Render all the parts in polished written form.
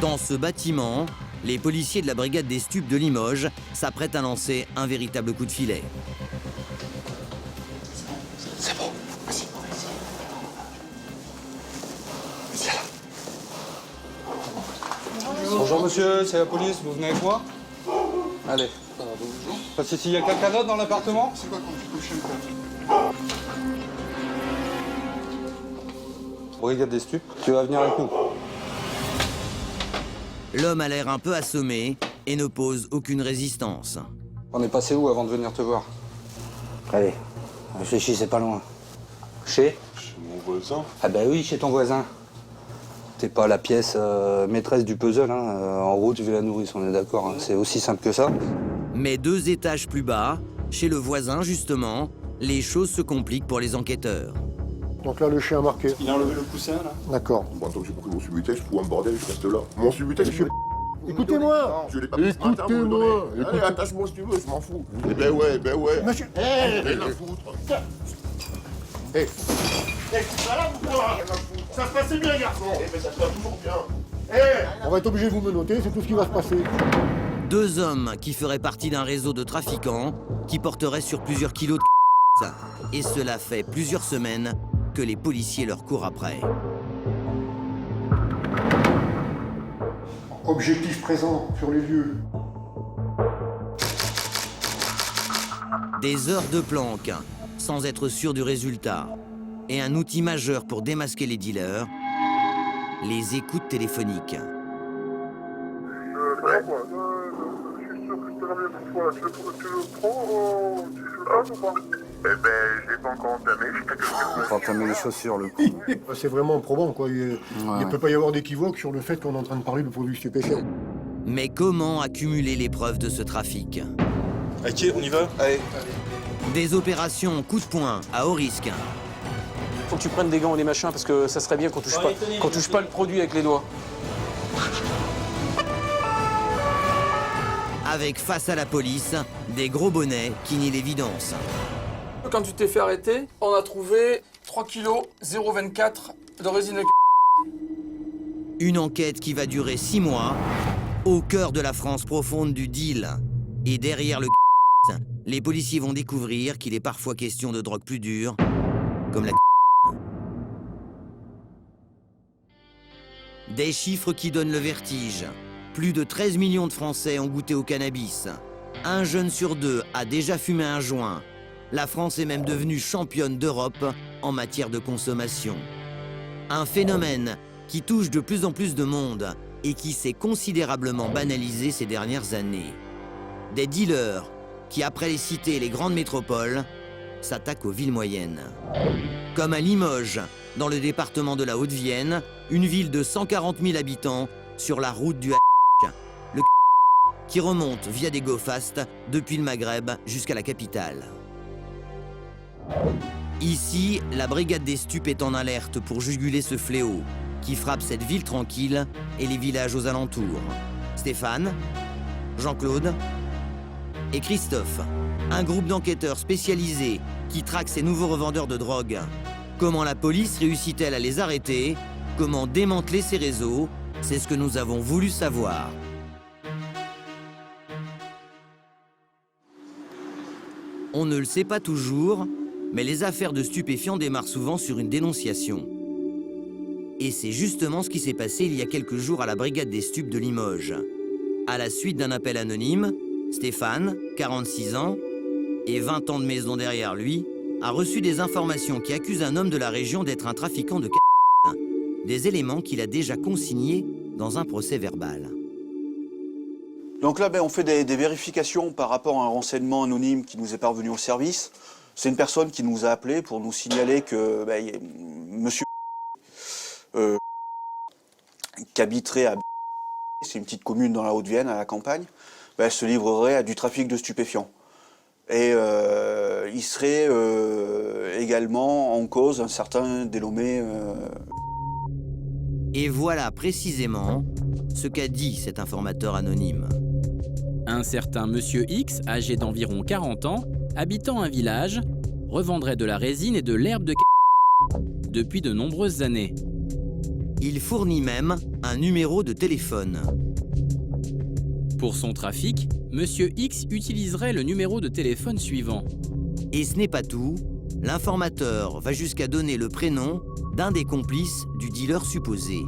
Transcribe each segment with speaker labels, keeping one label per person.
Speaker 1: Dans ce bâtiment, les policiers de la brigade des stupes de Limoges s'apprêtent à lancer un véritable coup de filet.
Speaker 2: C'est bon, vas-y. Viens là.
Speaker 3: Bonjour monsieur, c'est la police, vous venez avec moi? Allez. Parce que s'il y a quelqu'un d'autre dans l'appartement?
Speaker 2: C'est quoi quand tu touches un peu?
Speaker 3: Brigade des stupes, tu vas venir avec nous.
Speaker 1: L'homme a l'air un peu assommé et ne pose aucune résistance.
Speaker 3: On est passé où avant de venir te voir?
Speaker 4: Allez, réfléchis, c'est pas loin. Chez?
Speaker 2: Chez mon voisin.
Speaker 4: Ah bah oui, chez ton voisin. T'es pas la pièce maîtresse du puzzle, hein. En route, vu la nourrice, on est d'accord, hein. C'est aussi simple que ça.
Speaker 1: Mais 2 étages plus bas, chez le voisin justement, les choses se compliquent pour les enquêteurs.
Speaker 5: Donc là, le chien a marqué.
Speaker 3: Il a enlevé le coussin là?
Speaker 5: D'accord.
Speaker 6: Bon, tant que j'ai pas pris mon subutex, je trouve un bordel, je reste là. Mon subutex, je...
Speaker 5: Écoutez-moi.
Speaker 6: Je l'ai pas pris ce matin, vous me donnez. Allez, attache-moi si tu veux, je m'en fous. Eh ben ouais,
Speaker 5: Monsieur.
Speaker 6: Rien à foutre.
Speaker 5: Voilà, vous quoi. Ça se passait bien, garçon.
Speaker 6: Eh ben ça se passe toujours bien.
Speaker 5: On va être obligé de vous menotter, c'est tout ce qui va se passer.
Speaker 1: 2 hommes qui feraient partie d'un réseau de trafiquants qui porteraient sur plusieurs kilos de et cela fait plusieurs semaines que les policiers leur courent après.
Speaker 5: Objectif présent sur les lieux.
Speaker 1: Des heures de planque, sans être sûr du résultat. Et un outil majeur pour démasquer les dealers, les écoutes téléphoniques.
Speaker 7: Je suis sûr que je te ramène pour toi. Tu le prends, tu le passes ou pas? Eh ben, je l'ai pas encore entamé, je t'ai
Speaker 4: On va entamer les chaussures, le coup.
Speaker 5: C'est vraiment probant, quoi. Il ne peut pas y avoir d'équivoque sur le fait qu'on est en train de parler de produits stupéfiants.
Speaker 1: Mais comment accumuler les preuves de ce trafic?
Speaker 3: Ok, on y va? Allez.
Speaker 1: Des opérations coup de poing à haut risque.
Speaker 8: Faut que tu prennes des gants et des machins parce que ça serait bien qu'on touche pas le produit avec les doigts.
Speaker 1: Avec face à la police, des gros bonnets qui nient l'évidence.
Speaker 8: Quand tu t'es fait arrêter, on a trouvé 3 kg 0,24 de résine.
Speaker 1: Une enquête qui va durer 6 mois, au cœur de la France profonde du deal. Et derrière le les policiers vont découvrir qu'il est parfois question de drogue plus dure, comme la Des chiffres qui donnent le vertige. Plus de 13 millions de Français ont goûté au cannabis. 1 jeune sur 2 a déjà fumé un joint. La France est même devenue championne d'Europe en matière de consommation. Un phénomène qui touche de plus en plus de monde et qui s'est considérablement banalisé ces dernières années. Des dealers qui, après les cités et les grandes métropoles, s'attaquent aux villes moyennes. Comme à Limoges, dans le département de la Haute-Vienne, une ville de 140 000 habitants sur la route du le qui remonte via des go-fast depuis le Maghreb jusqu'à la capitale. Ici, la brigade des stupes est en alerte pour juguler ce fléau qui frappe cette ville tranquille et les villages aux alentours. Stéphane, Jean-Claude et Christophe, un groupe d'enquêteurs spécialisés qui traquent ces nouveaux revendeurs de drogue. Comment la police réussit-elle à les arrêter? Comment démanteler ces réseaux? C'est ce que nous avons voulu savoir. On ne le sait pas toujours, mais les affaires de stupéfiants démarrent souvent sur une dénonciation. Et c'est justement ce qui s'est passé il y a quelques jours à la brigade des stupes de Limoges. À la suite d'un appel anonyme, Stéphane, 46 ans, et 20 ans de maison derrière lui, a reçu des informations qui accusent un homme de la région d'être un trafiquant de des éléments qu'il a déjà consignés dans un procès verbal.
Speaker 9: Donc là, on fait des vérifications par rapport à un renseignement anonyme qui nous est parvenu au service. C'est une personne qui nous a appelé pour nous signaler que monsieur qui habiterait à c'est une petite commune dans la Haute-Vienne, à la campagne, se livrerait à du trafic de stupéfiants. Et il serait également en cause un certain dénommé...
Speaker 1: Et voilà précisément ce qu'a dit cet informateur anonyme.
Speaker 10: Un certain monsieur X, âgé d'environ 40 ans, habitant un village, revendrait de la résine et de l'herbe de depuis de nombreuses années.
Speaker 1: Il fournit même un numéro de téléphone.
Speaker 10: Pour son trafic, Monsieur X utiliserait le numéro de téléphone suivant.
Speaker 1: Et ce n'est pas tout, l'informateur va jusqu'à donner le prénom d'un des complices du dealer supposé.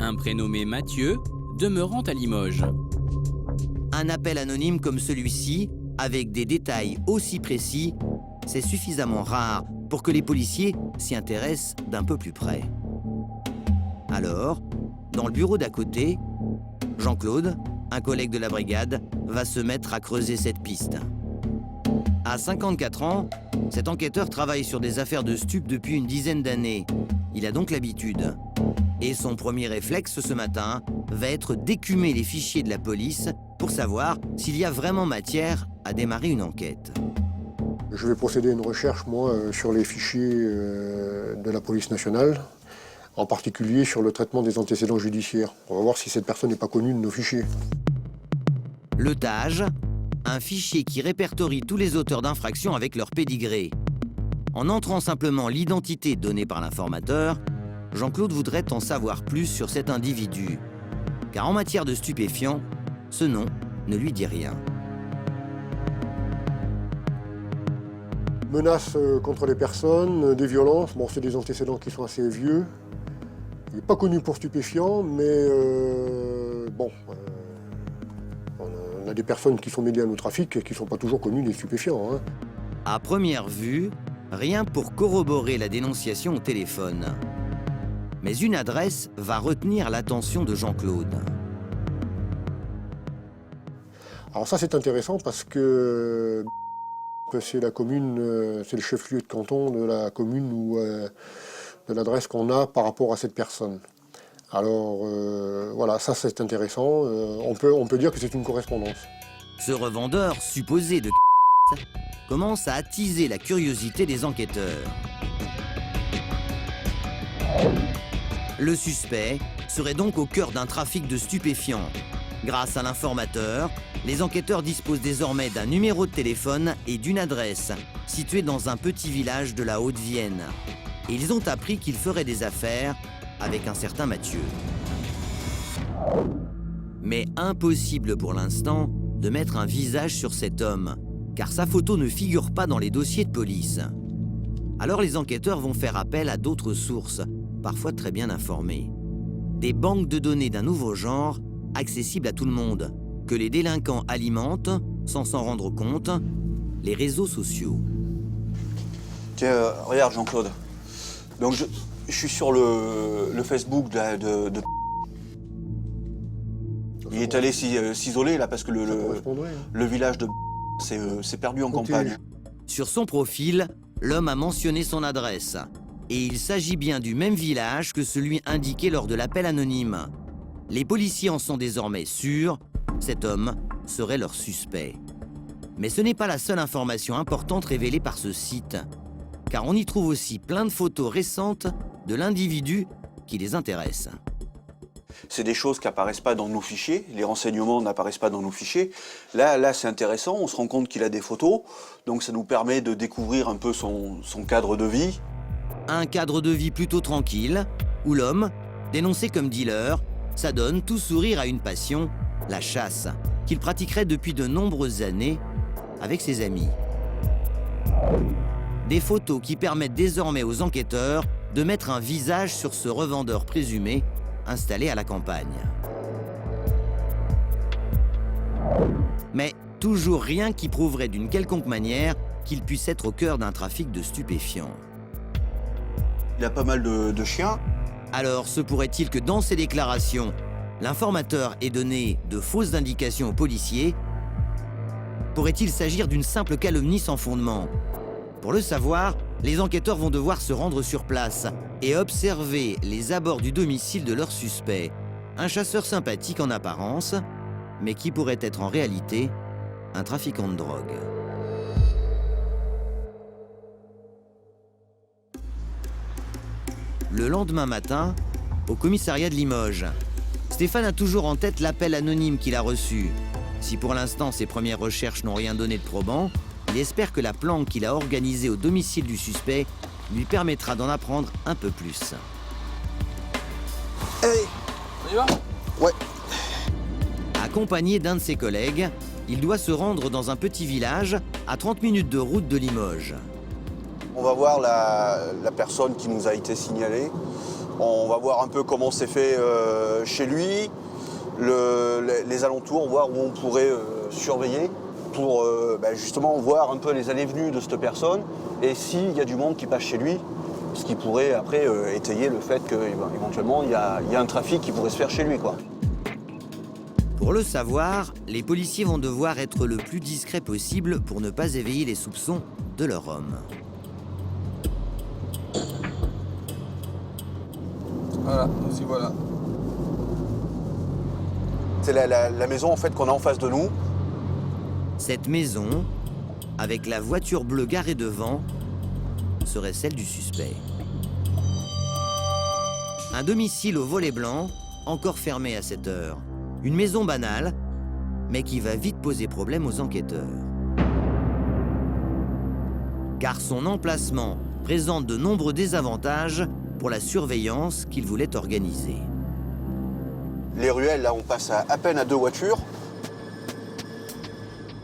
Speaker 10: Un prénommé Mathieu, demeurant à Limoges.
Speaker 1: Un appel anonyme comme celui-ci, avec des détails aussi précis, c'est suffisamment rare pour que les policiers s'y intéressent d'un peu plus près. Alors, dans le bureau d'à côté, Jean-Claude, un collègue de la brigade, va se mettre à creuser cette piste. À 54 ans, cet enquêteur travaille sur des affaires de stupes depuis une dizaine d'années. Il a donc l'habitude. Et son premier réflexe ce matin va être d'écumer les fichiers de la police pour savoir s'il y a vraiment matière à démarrer une enquête.
Speaker 5: Je vais procéder à une recherche, moi, sur les fichiers de la police nationale, en particulier sur le traitement des antécédents judiciaires. On va voir si cette personne n'est pas connue de nos fichiers.
Speaker 1: Le TAJ, un fichier qui répertorie tous les auteurs d'infractions avec leur pédigré. En entrant simplement l'identité donnée par l'informateur, Jean-Claude voudrait en savoir plus sur cet individu. Car en matière de stupéfiants, ce nom ne lui dit rien.
Speaker 5: Menaces contre les personnes, des violences, bon, c'est des antécédents qui sont assez vieux. Il n'est pas connu pour stupéfiants, mais on a des personnes qui sont mêlées à nos trafics et qui ne sont pas toujours connues des stupéfiants. Hein.
Speaker 1: À première vue, rien pour corroborer la dénonciation au téléphone. Mais une adresse va retenir l'attention de Jean-Claude.
Speaker 5: Alors ça, c'est intéressant parce que c'est la commune, c'est le chef-lieu de canton de la commune ou de l'adresse qu'on a par rapport à cette personne. Alors voilà, ça c'est intéressant. On peut dire que c'est une correspondance.
Speaker 1: Ce revendeur supposé de commence à attiser la curiosité des enquêteurs. Le suspect serait donc au cœur d'un trafic de stupéfiants. Grâce à l'informateur, les enquêteurs disposent désormais d'un numéro de téléphone et d'une adresse, située dans un petit village de la Haute-Vienne. Et ils ont appris qu'ils feraient des affaires avec un certain Mathieu. Mais impossible pour l'instant de mettre un visage sur cet homme, car sa photo ne figure pas dans les dossiers de police. Alors les enquêteurs vont faire appel à d'autres sources, parfois très bien informées. Des banques de données d'un nouveau genre, accessibles à tout le monde, que les délinquants alimentent, sans s'en rendre compte, les réseaux sociaux.
Speaker 9: Tiens, regarde Jean-Claude. Donc je suis sur le Facebook de... Il est allé s'isoler là parce que le village de s'est perdu en campagne.
Speaker 1: Sur son profil, l'homme a mentionné son adresse. Et il s'agit bien du même village que celui indiqué lors de l'appel anonyme. Les policiers en sont désormais sûrs, cet homme serait leur suspect. Mais ce n'est pas la seule information importante révélée par ce site, car on y trouve aussi plein de photos récentes de l'individu qui les intéresse.
Speaker 9: C'est des choses qui n'apparaissent pas dans nos fichiers, les renseignements n'apparaissent pas dans nos fichiers. Là c'est intéressant, on se rend compte qu'il a des photos, donc ça nous permet de découvrir un peu son cadre de vie.
Speaker 1: Un cadre de vie plutôt tranquille, où l'homme, dénoncé comme dealer, s'adonne tout sourire à une passion, la chasse, qu'il pratiquerait depuis de nombreuses années avec ses amis. Des photos qui permettent désormais aux enquêteurs de mettre un visage sur ce revendeur présumé installé à la campagne. Mais toujours rien qui prouverait d'une quelconque manière qu'il puisse être au cœur d'un trafic de stupéfiants.
Speaker 9: Il a pas mal de chiens.
Speaker 1: Alors se pourrait-il que dans ces déclarations, l'informateur ait donné de fausses indications aux policiers? Pourrait-il s'agir d'une simple calomnie sans fondement? Pour le savoir, les enquêteurs vont devoir se rendre sur place et observer les abords du domicile de leur suspect. Un chasseur sympathique en apparence, mais qui pourrait être en réalité un trafiquant de drogue. Le lendemain matin, au commissariat de Limoges, Stéphane a toujours en tête l'appel anonyme qu'il a reçu. Si pour l'instant ses premières recherches n'ont rien donné de probant, il espère que la planque qu'il a organisée au domicile du suspect lui permettra d'en apprendre un peu plus.
Speaker 9: Allez.
Speaker 8: On y va?
Speaker 9: Ouais.
Speaker 1: Accompagné d'un de ses collègues, il doit se rendre dans un petit village à 30 minutes de route de Limoges.
Speaker 9: On va voir la personne qui nous a été signalée. On va voir un peu comment c'est fait chez lui, les alentours, voir où on pourrait surveiller pour justement voir un peu les allées-venues de cette personne et s'il y a du monde qui passe chez lui, ce qui pourrait après étayer le fait qu'éventuellement il y a un trafic qui pourrait se faire chez lui, quoi.
Speaker 1: Pour le savoir, les policiers vont devoir être le plus discrets possible pour ne pas éveiller les soupçons de leur homme.
Speaker 8: Voilà, nous y voilà.
Speaker 9: C'est la maison en fait qu'on a en face de nous.
Speaker 1: Cette maison, avec la voiture bleue garée devant, serait celle du suspect. Un domicile au volet blanc, encore fermé à cette heure. Une maison banale, mais qui va vite poser problème aux enquêteurs. Car son emplacement présente de nombreux désavantages pour la surveillance qu'il voulait organiser.
Speaker 9: Les ruelles, là, on passe à peine à 2 voitures.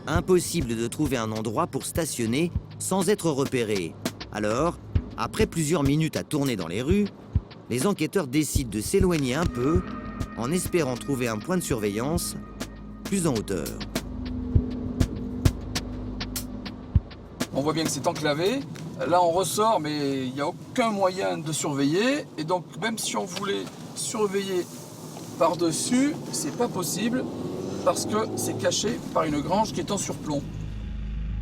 Speaker 1: Impossible de trouver un endroit pour stationner sans être repéré. Alors, après plusieurs minutes à tourner dans les rues, les enquêteurs décident de s'éloigner un peu en espérant trouver un point de surveillance plus en hauteur.
Speaker 8: On voit bien que c'est enclavé. Là, on ressort, mais il n'y a aucun moyen de surveiller. Et donc, même si on voulait surveiller par-dessus, c'est pas possible parce que c'est caché par une grange qui est en surplomb.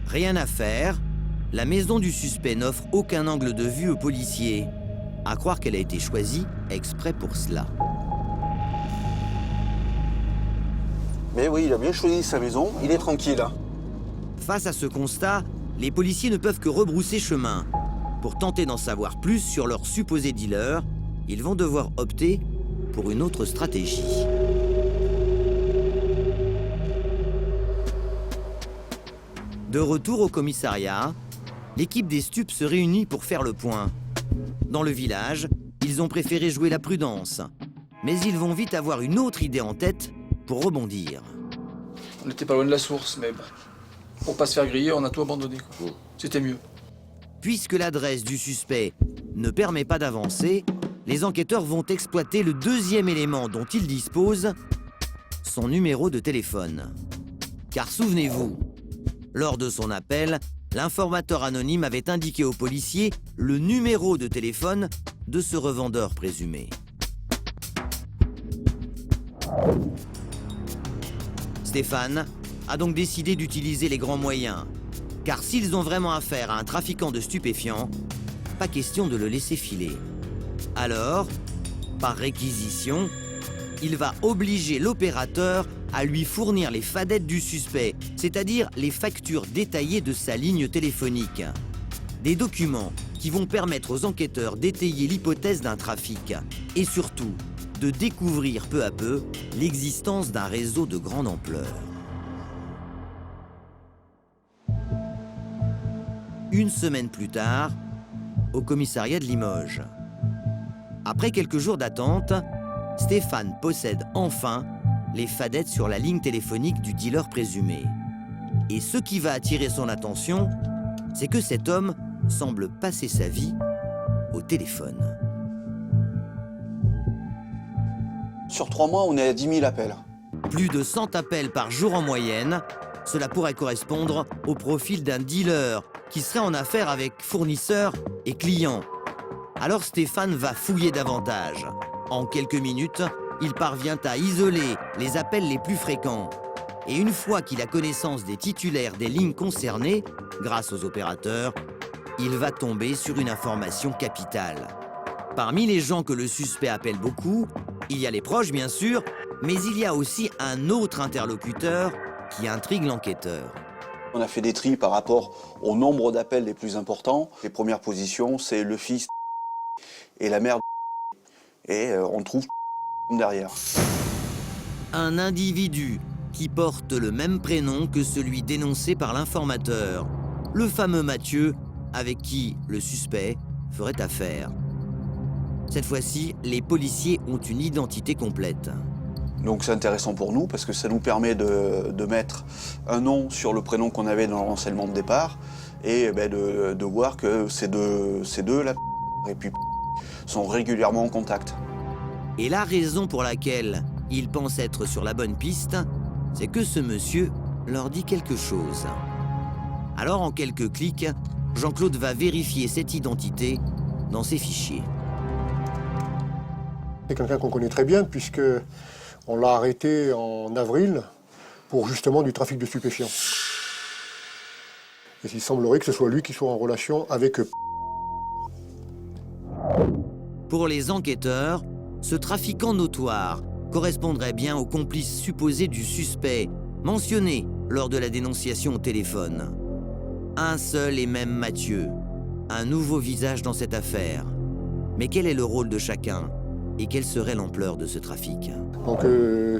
Speaker 1: Rien à faire, la maison du suspect n'offre aucun angle de vue aux policiers. À croire qu'elle a été choisie exprès pour cela.
Speaker 9: Mais oui, il a bien choisi sa maison, il est tranquille.
Speaker 1: Face à ce constat, les policiers ne peuvent que rebrousser chemin. Pour tenter d'en savoir plus sur leur supposé dealer, ils vont devoir opter pour une autre stratégie. De retour au commissariat, l'équipe des stupes se réunit pour faire le point. Dans le village, ils ont préféré jouer la prudence. Mais ils vont vite avoir une autre idée en tête pour rebondir.
Speaker 8: On n'était pas loin de la source, mais bon, pour pas se faire griller, on a tout abandonné, quoi. C'était mieux.
Speaker 1: Puisque l'adresse du suspect ne permet pas d'avancer, les enquêteurs vont exploiter le deuxième élément dont ils disposent, son numéro de téléphone. Car souvenez-vous, lors de son appel, l'informateur anonyme avait indiqué aux policiers le numéro de téléphone de ce revendeur présumé. Stéphane a donc décidé d'utiliser les grands moyens, car s'ils ont vraiment affaire à un trafiquant de stupéfiants, pas question de le laisser filer. Alors, par réquisition, il va obliger l'opérateur à lui fournir les fadettes du suspect, c'est-à-dire les factures détaillées de sa ligne téléphonique. Des documents qui vont permettre aux enquêteurs d'étayer l'hypothèse d'un trafic et surtout de découvrir peu à peu l'existence d'un réseau de grande ampleur. Une semaine plus tard, au commissariat de Limoges. Après quelques jours d'attente, Stéphane possède enfin les fadettes sur la ligne téléphonique du dealer présumé. Et ce qui va attirer son attention, c'est que cet homme semble passer sa vie au téléphone.
Speaker 9: Sur 3 mois, on est à 10 000 appels.
Speaker 1: Plus de 100 appels par jour en moyenne, cela pourrait correspondre au profil d'un dealer qui serait en affaire avec fournisseurs et clients. Alors Stéphane va fouiller davantage. En quelques minutes, il parvient à isoler les appels les plus fréquents. Et une fois qu'il a connaissance des titulaires des lignes concernées, grâce aux opérateurs, il va tomber sur une information capitale. Parmi les gens que le suspect appelle beaucoup, il y a les proches bien sûr, mais il y a aussi un autre interlocuteur qui intrigue l'enquêteur.
Speaker 9: On a fait des tris par rapport au nombre d'appels les plus importants. Les premières positions, c'est le fils et la mère et on trouve derrière.
Speaker 1: Un individu qui porte le même prénom que celui dénoncé par l'informateur, le fameux Mathieu avec qui le suspect ferait affaire. Cette fois-ci, les policiers ont une identité complète.
Speaker 9: Donc c'est intéressant pour nous parce que ça nous permet de mettre un nom sur le prénom qu'on avait dans le renseignement de départ et de voir que ces deux là et puis sont régulièrement en contact.
Speaker 1: Et la raison pour laquelle ils pensent être sur la bonne piste, c'est que ce monsieur leur dit quelque chose. Alors en quelques clics, Jean-Claude va vérifier cette identité dans ses fichiers.
Speaker 5: C'est quelqu'un qu'on connaît très bien puisque on l'a arrêté en avril pour justement du trafic de stupéfiants. Et il semblerait que ce soit lui qui soit en relation avec eux.
Speaker 1: Pour les enquêteurs, ce trafiquant notoire correspondrait bien au complice supposé du suspect, mentionné lors de la dénonciation au téléphone. Un seul et même Mathieu, un nouveau visage dans cette affaire. Mais quel est le rôle de chacun et quelle serait l'ampleur de ce trafic?
Speaker 5: Donc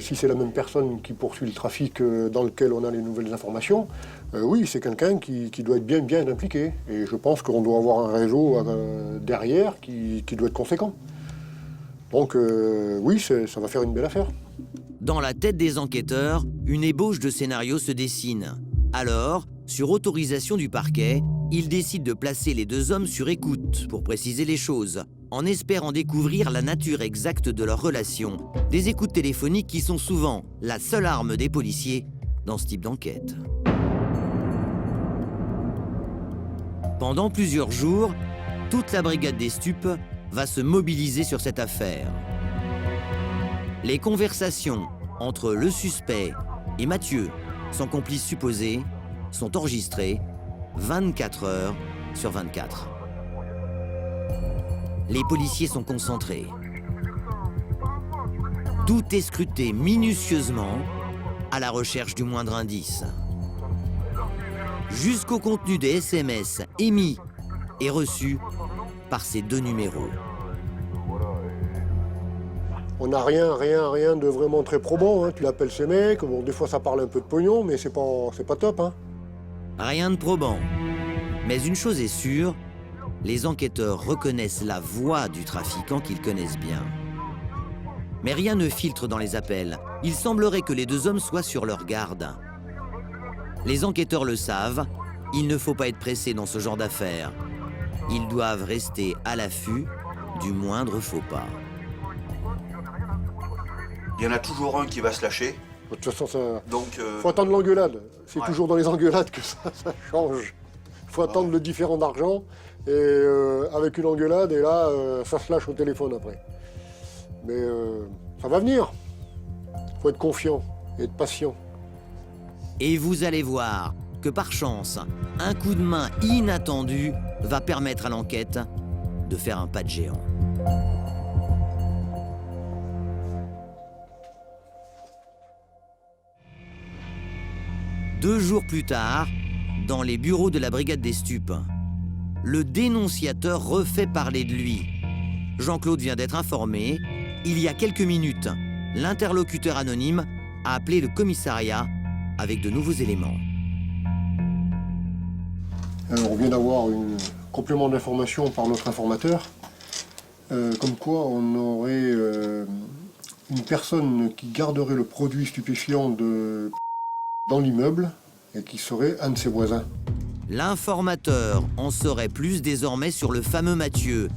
Speaker 5: si c'est la même personne qui poursuit le trafic dans lequel on a les nouvelles informations, oui, c'est quelqu'un qui doit être bien impliqué. Et je pense qu'on doit avoir un réseau derrière qui doit être conséquent. Donc oui, ça va faire une belle affaire.
Speaker 1: Dans la tête des enquêteurs, une ébauche de scénario se dessine. Alors, sur autorisation du parquet, ils décident de placer les deux hommes sur écoute pour préciser les choses, en espérant découvrir la nature exacte de leur relation. Des écoutes téléphoniques qui sont souvent la seule arme des policiers dans ce type d'enquête. Pendant plusieurs jours, toute la brigade des stupes va se mobiliser sur cette affaire. Les conversations entre le suspect et Mathieu, son complice supposé, sont enregistrées 24 heures sur 24. Les policiers sont concentrés. Tout est scruté minutieusement à la recherche du moindre indice. Jusqu'au contenu des SMS émis et reçus par ces deux numéros.
Speaker 5: On n'a rien de vraiment très probant. Hein. Tu l'appelles ces mecs, bon, des fois ça parle un peu de pognon, mais c'est pas top. Hein.
Speaker 1: Rien de probant. Mais une chose est sûre, les enquêteurs reconnaissent la voix du trafiquant qu'ils connaissent bien. Mais rien ne filtre dans les appels. Il semblerait que les deux hommes soient sur leur garde. Les enquêteurs le savent, il ne faut pas être pressé dans ce genre d'affaires. Ils doivent rester à l'affût du moindre faux pas.
Speaker 9: Il y en a toujours un qui va se lâcher.
Speaker 5: De toute façon, ça...
Speaker 9: Donc,
Speaker 5: faut attendre l'engueulade. C'est
Speaker 9: ouais.
Speaker 5: toujours dans les engueulades que ça change. Il faut attendre le différend d'argent et avec une engueulade, et là, ça se lâche au téléphone après. Mais ça va venir. Il faut être confiant et être patient.
Speaker 1: Et vous allez voir que par chance, un coup de main inattendu va permettre à l'enquête de faire un pas de géant. Deux jours plus tard, dans les bureaux de la brigade des stupes, le dénonciateur refait parler de lui. Jean-Claude vient d'être informé. Il y a quelques minutes, l'interlocuteur anonyme a appelé le commissariat avec de nouveaux éléments.
Speaker 5: On vient d'avoir un complément d'information par notre informateur, comme quoi on aurait une personne qui garderait le produit stupéfiant dans l'immeuble et qui serait un de ses voisins.
Speaker 1: L'informateur en saurait plus désormais sur le fameux Mathieu.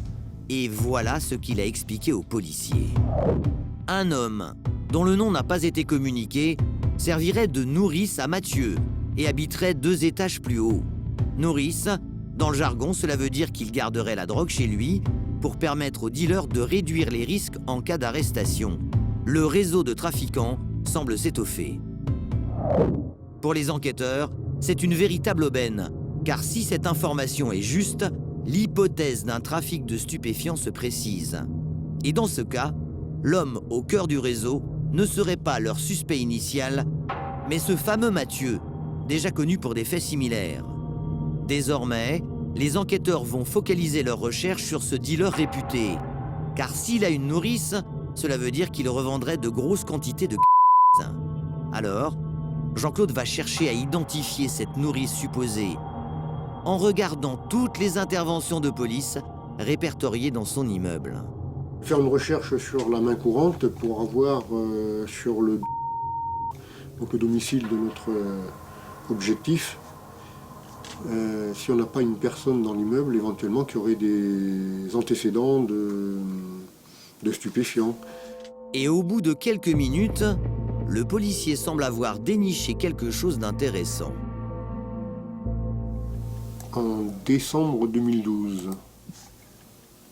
Speaker 1: Et voilà ce qu'il a expliqué aux policiers. Un homme, dont le nom n'a pas été communiqué, servirait de nourrice à Mathieu et habiterait 2 étages plus haut. Nourrice, dans le jargon, cela veut dire qu'il garderait la drogue chez lui pour permettre aux dealers de réduire les risques en cas d'arrestation. Le réseau de trafiquants semble s'étoffer. Pour les enquêteurs, c'est une véritable aubaine, car si cette information est juste, l'hypothèse d'un trafic de stupéfiants se précise. Et dans ce cas, l'homme au cœur du réseau ne serait pas leur suspect initial, mais ce fameux Mathieu, déjà connu pour des faits similaires. Désormais, les enquêteurs vont focaliser leurs recherches sur ce dealer réputé, car s'il a une nourrice, cela veut dire qu'il revendrait de grosses quantités de Alors, Jean-Claude va chercher à identifier cette nourrice supposée en regardant toutes les interventions de police répertoriées dans son immeuble.
Speaker 5: Faire une recherche sur la main courante pour avoir sur le domicile de notre objectif, si on n'a pas une personne dans l'immeuble éventuellement qui aurait des antécédents de stupéfiants.
Speaker 1: Et au bout de quelques minutes, le policier semble avoir déniché quelque chose d'intéressant.
Speaker 5: En décembre 2012,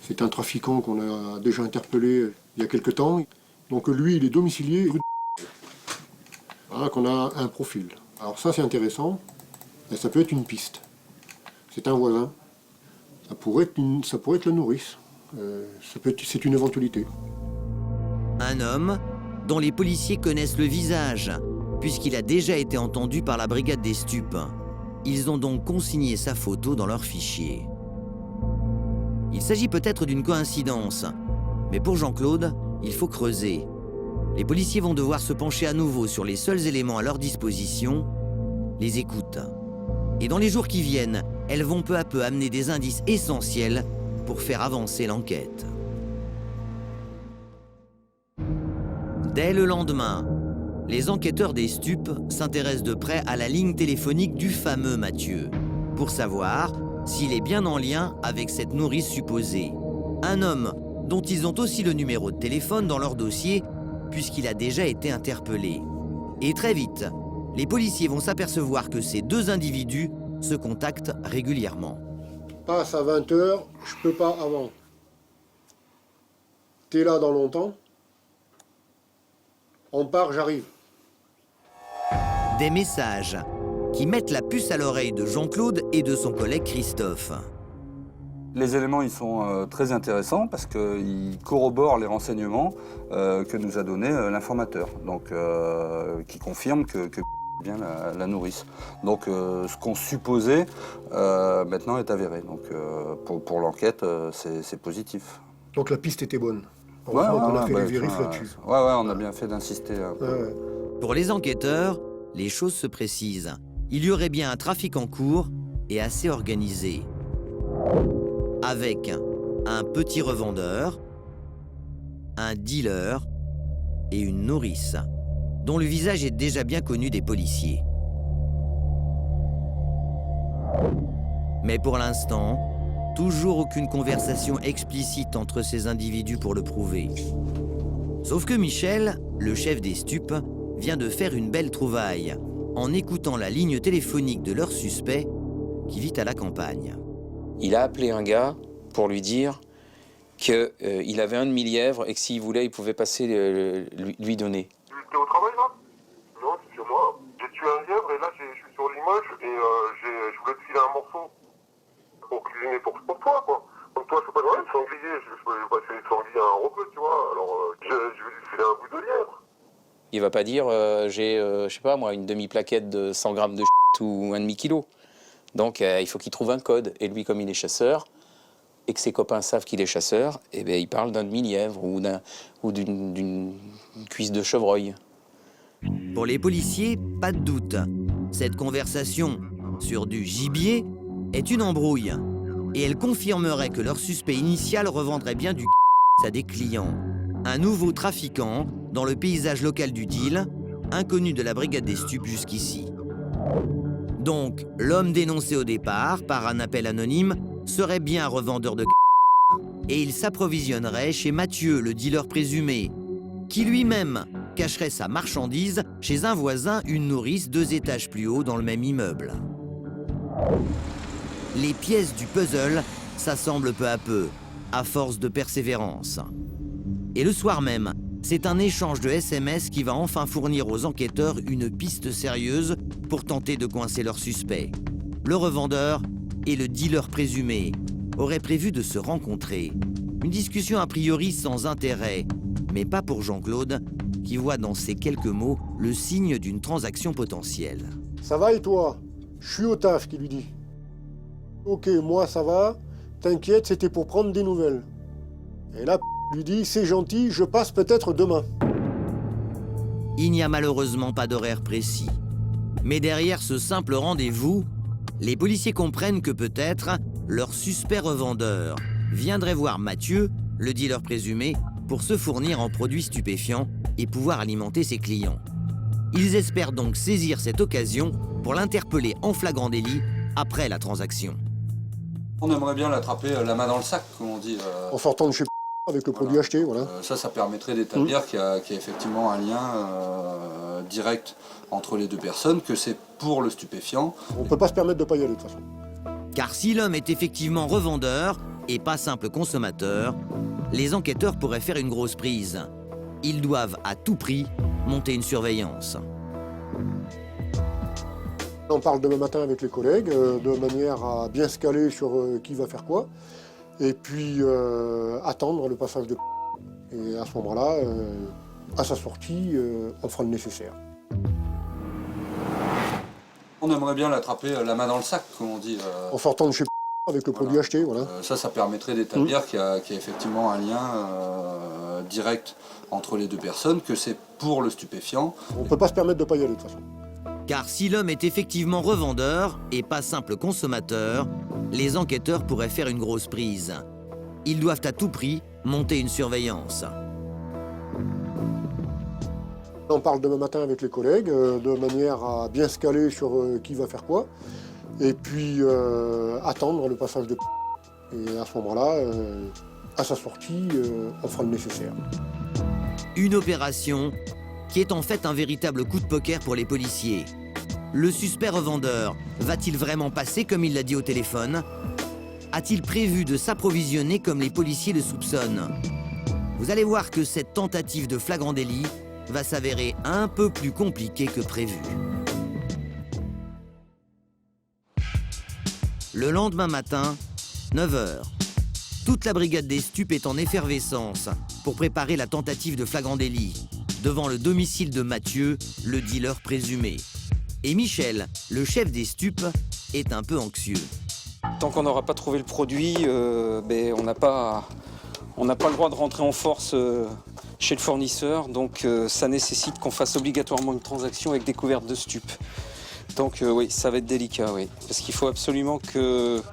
Speaker 5: c'est un trafiquant qu'on a déjà interpellé il y a quelque temps. Donc lui, il est domicilié rue de... Voilà qu'on a un profil. Alors ça, c'est intéressant. Et ça peut être une piste. C'est un voisin. Ça pourrait être la nourrice. C'est une éventualité.
Speaker 1: Un homme dont les policiers connaissent le visage, puisqu'il a déjà été entendu par la brigade des stupes. Ils ont donc consigné sa photo dans leur fichier. Il s'agit peut-être d'une coïncidence, mais pour Jean-Claude, il faut creuser. Les policiers vont devoir se pencher à nouveau sur les seuls éléments à leur disposition, les écoutes. Et dans les jours qui viennent, elles vont peu à peu amener des indices essentiels pour faire avancer l'enquête. Dès le lendemain, les enquêteurs des stupes s'intéressent de près à la ligne téléphonique du fameux Mathieu, pour savoir s'il est bien en lien avec cette nourrice supposée. Un homme dont ils ont aussi le numéro de téléphone dans leur dossier, puisqu'il a déjà été interpellé. Et très vite, les policiers vont s'apercevoir que ces deux individus se contactent régulièrement.
Speaker 5: Passe à 20 h, je peux pas avant. T'es là dans longtemps? On part, j'arrive.
Speaker 1: Des messages qui mettent la puce à l'oreille de Jean-Claude et de son collègue Christophe.
Speaker 4: Les éléments ils sont très intéressants parce qu'ils corroborent les renseignements que nous a donné l'informateur, donc qui confirme que bien la nourrice. Donc ce qu'on supposait maintenant est avéré. Donc pour l'enquête, c'est positif.
Speaker 5: Donc la piste était bonne.
Speaker 4: On
Speaker 5: a fait les vérifs là-dessus.
Speaker 4: Ouais, on a bien fait d'insister un peu.
Speaker 5: Ouais.
Speaker 1: Pour les enquêteurs, les choses se précisent. Il y aurait bien un trafic en cours et assez organisé. Avec un petit revendeur, un dealer et une nourrice, dont le visage est déjà bien connu des policiers. Mais pour l'instant, toujours aucune conversation explicite entre ces individus pour le prouver. Sauf que Michel, le chef des stupes, vient de faire une belle trouvaille en écoutant la ligne téléphonique de leur suspect qui vit à la campagne.
Speaker 11: Il a appelé un gars pour lui dire qu'il avait un demi-lièvre et que s'il voulait, il pouvait passer lui donner.
Speaker 7: T'es au travail là? Non, c'est chez moi. J'ai tué un lièvre et là je suis sur Limoges et je voulais te filer un morceau pour cuisiner pour toi quoi. Donc toi je peux pas le sanglier, je peux pas filer le sanglier à un rebeu, tu vois. Alors je vais lui filer un bout de lièvre.
Speaker 11: Il va pas dire j'ai, je sais pas moi, une demi-plaquette de 100 grammes de ou un demi-kilo. Donc il faut qu'il trouve un code. Et lui, comme il est chasseur, et que ses copains savent qu'il est chasseur, eh bien, il parle d'un demi-lièvre ou d'une cuisse de chevreuil.
Speaker 1: Pour les policiers, pas de doute. Cette conversation sur du gibier est une embrouille. Et elle confirmerait que leur suspect initial revendrait bien du à des clients. Un nouveau trafiquant dans le paysage local du deal, inconnu de la brigade des stupes jusqu'ici. Donc, l'homme dénoncé au départ par un appel anonyme serait bien un revendeur de et il s'approvisionnerait chez Mathieu, le dealer présumé, qui lui-même cacherait sa marchandise chez un voisin, une nourrice 2 étages plus haut dans le même immeuble. Les pièces du puzzle s'assemblent peu à peu, à force de persévérance. Et le soir même, c'est un échange de SMS qui va enfin fournir aux enquêteurs une piste sérieuse pour tenter de coincer leur suspect. Le revendeur et le dealer présumé auraient prévu de se rencontrer. Une discussion a priori sans intérêt, mais pas pour Jean-Claude, qui voit dans ces quelques mots le signe d'une transaction potentielle.
Speaker 5: Ça va et toi? Je suis au taf, qui lui dit. Ok, moi ça va, t'inquiète, c'était pour prendre des nouvelles. Et là, lui dit, c'est gentil, je passe peut-être demain.
Speaker 1: Il n'y a malheureusement pas d'horaire précis. Mais derrière ce simple rendez-vous, les policiers comprennent que peut-être leur suspect revendeur viendrait voir Mathieu le dealer présumé, pour se fournir en produits stupéfiants et pouvoir alimenter ses clients. Ils espèrent donc saisir cette occasion pour l'interpeller en flagrant délit après la transaction.
Speaker 4: On aimerait bien l'attraper la main dans le sac, comme on dit.
Speaker 5: En sortant de chez avec le produit acheté, voilà.
Speaker 4: Ça permettrait d'établir qu'il y a effectivement un lien direct entre les deux personnes, que c'est pour le stupéfiant.
Speaker 5: On ne peut pas se permettre de ne pas y aller de toute façon.
Speaker 1: Car si l'homme est effectivement revendeur et pas simple consommateur, les enquêteurs pourraient faire une grosse prise. Ils doivent à tout prix monter une surveillance.
Speaker 5: On parle demain matin avec les collègues, de manière à bien se caler sur qui va faire quoi, et puis attendre le passage de... Et à ce moment-là, à sa sortie, on fera le nécessaire.
Speaker 4: On aimerait bien l'attraper la main dans le sac, comme on dit.
Speaker 5: En sortant de chez avec le produit acheté, voilà.
Speaker 4: Ça permettrait d'établir qu'il y a effectivement un lien direct entre les deux personnes, que c'est pour le stupéfiant.
Speaker 5: On ne peut pas se permettre de ne pas y aller de toute façon.
Speaker 1: Car si l'homme est effectivement revendeur et pas simple consommateur, les enquêteurs pourraient faire une grosse prise. Ils doivent à tout prix monter une surveillance.
Speaker 5: On parle demain matin avec les collègues, de manière à bien se caler sur qui va faire quoi, et puis attendre le passage de... Et à ce moment-là, à sa sortie, on fera le nécessaire.
Speaker 1: Une opération qui est en fait un véritable coup de poker pour les policiers. Le suspect revendeur va-t-il vraiment passer comme il l'a dit au téléphone? A-t-il prévu de s'approvisionner comme les policiers le soupçonnent? Vous allez voir que cette tentative de flagrant délit va s'avérer un peu plus compliquée que prévu. Le lendemain matin, 9h. Toute la brigade des stupes est en effervescence pour préparer la tentative de flagrant délit devant le domicile de Mathieu, le dealer présumé. Et Michel, le chef des stupes, est un peu anxieux.
Speaker 3: Tant qu'on n'aura pas trouvé le produit, on n'a pas le droit de rentrer en force chez le fournisseur, donc ça nécessite qu'on fasse obligatoirement une transaction avec découverte de stupes. Donc oui, ça va être délicat, oui. Parce qu'il faut absolument que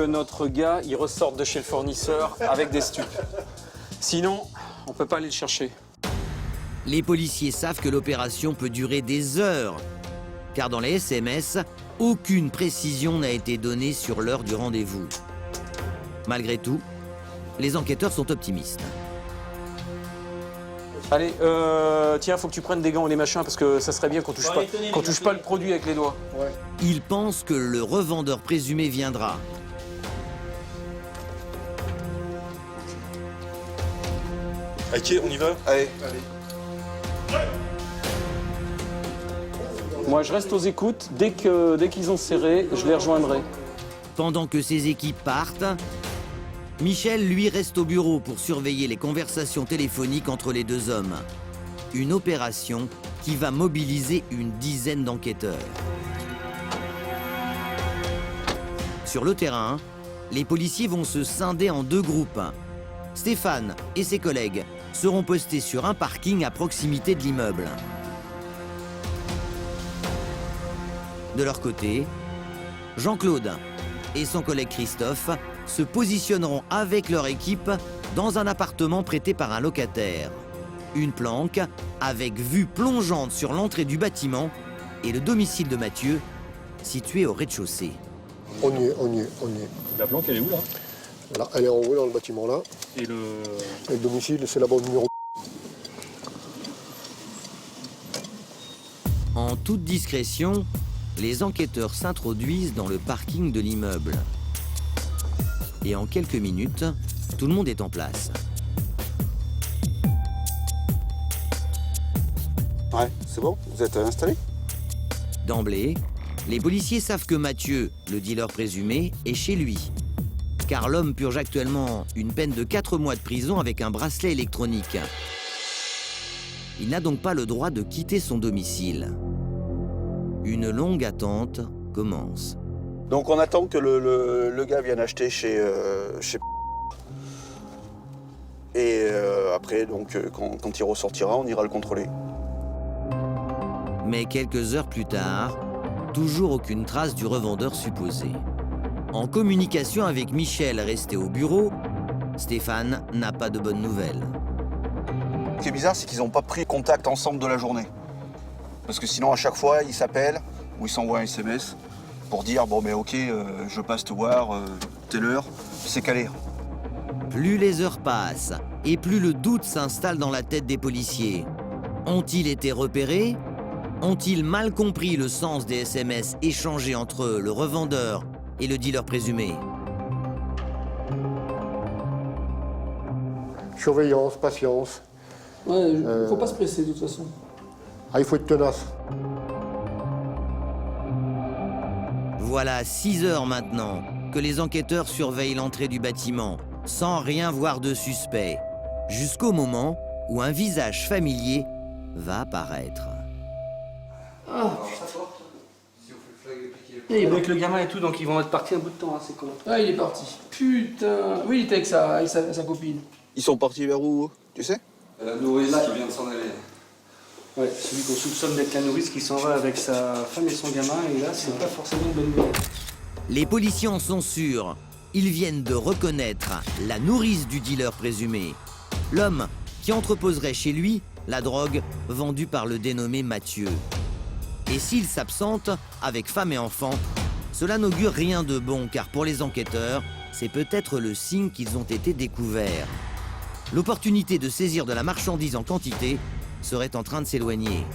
Speaker 3: notre gars il ressorte de chez le fournisseur avec des stupes. Sinon, on ne peut pas aller le chercher.
Speaker 1: Les policiers savent que l'opération peut durer des heures, car dans les SMS, aucune précision n'a été donnée sur l'heure du rendez-vous. Malgré tout, les enquêteurs sont optimistes.
Speaker 3: Allez, tiens, faut que tu prennes des gants et des machins parce que ça serait bien qu'on touche pas le produit avec les doigts. Ouais.
Speaker 1: Ils pensent que le revendeur présumé viendra.
Speaker 2: Ok, on y va?
Speaker 9: Allez.
Speaker 3: Moi, je reste aux écoutes. Dès qu'ils ont serré, je les rejoindrai.
Speaker 1: Pendant que ces équipes partent, Michel, lui, reste au bureau pour surveiller les conversations téléphoniques entre les deux hommes. Une opération qui va mobiliser une dizaine d'enquêteurs. Sur le terrain, les policiers vont se scinder en deux groupes. Stéphane et ses collègues seront postés sur un parking à proximité de l'immeuble. De leur côté, Jean-Claude et son collègue Christophe se positionneront avec leur équipe dans un appartement prêté par un locataire. Une planque avec vue plongeante sur l'entrée du bâtiment et le domicile de Mathieu, situé au rez-de-chaussée.
Speaker 5: On y est.
Speaker 2: La planque, elle est où, là?
Speaker 5: Voilà, elle est en haut dans le bâtiment là.
Speaker 2: Et
Speaker 5: le domicile, c'est là-bas au numéro.
Speaker 1: En toute discrétion, les enquêteurs s'introduisent dans le parking de l'immeuble. Et en quelques minutes, tout le monde est en place.
Speaker 9: Ouais, c'est bon, vous êtes installés?
Speaker 1: D'emblée, les policiers savent que Mathieu, le dealer présumé, est chez lui. Car l'homme purge actuellement une peine de 4 mois de prison avec un bracelet électronique. Il n'a donc pas le droit de quitter son domicile. Une longue attente commence.
Speaker 9: Donc on attend que le gars vienne acheter chez et après, donc, quand il ressortira, on ira le contrôler.
Speaker 1: Mais quelques heures plus tard, toujours aucune trace du revendeur supposé. En communication avec Michel resté au bureau, Stéphane n'a pas de bonnes nouvelles.
Speaker 9: Ce qui est bizarre, c'est qu'ils n'ont pas pris contact ensemble de la journée. Parce que sinon, à chaque fois, ils s'appellent ou ils s'envoient un SMS pour dire « Bon, ben ok, je passe te voir, telle heure, c'est calé. »
Speaker 1: Plus les heures passent et plus le doute s'installe dans la tête des policiers. Ont-ils été repérés? Ont-ils mal compris le sens des SMS échangés entre le revendeur et le dealer présumé?
Speaker 5: Surveillance, patience.
Speaker 8: Ouais, faut pas se presser de toute façon.
Speaker 5: Ah, il faut être tenace.
Speaker 1: Voilà 6 heures maintenant que les enquêteurs surveillent l'entrée du bâtiment, sans rien voir de suspect, jusqu'au moment où un visage familier va apparaître.
Speaker 12: Avec le gamin et tout, donc ils vont être partis un bout de temps, hein, c'est con.
Speaker 8: Ah, il est parti. Putain. Oui, il était avec sa copine.
Speaker 9: Ils sont partis vers où, tu sais?
Speaker 4: La nourrice qui vient de s'en aller.
Speaker 12: Ouais, celui qu'on soupçonne d'être la nourrice qui s'en va avec sa femme et son gamin, et là, c'est pas forcément une bonne nouvelle.
Speaker 1: Les policiers en sont sûrs. Ils viennent de reconnaître la nourrice du dealer présumé. L'homme qui entreposerait chez lui la drogue vendue par le dénommé Mathieu. Et s'il s'absente avec femme et enfant, cela n'augure rien de bon, car pour les enquêteurs, c'est peut-être le signe qu'ils ont été découverts. L'opportunité de saisir de la marchandise en quantité serait en train de s'éloigner.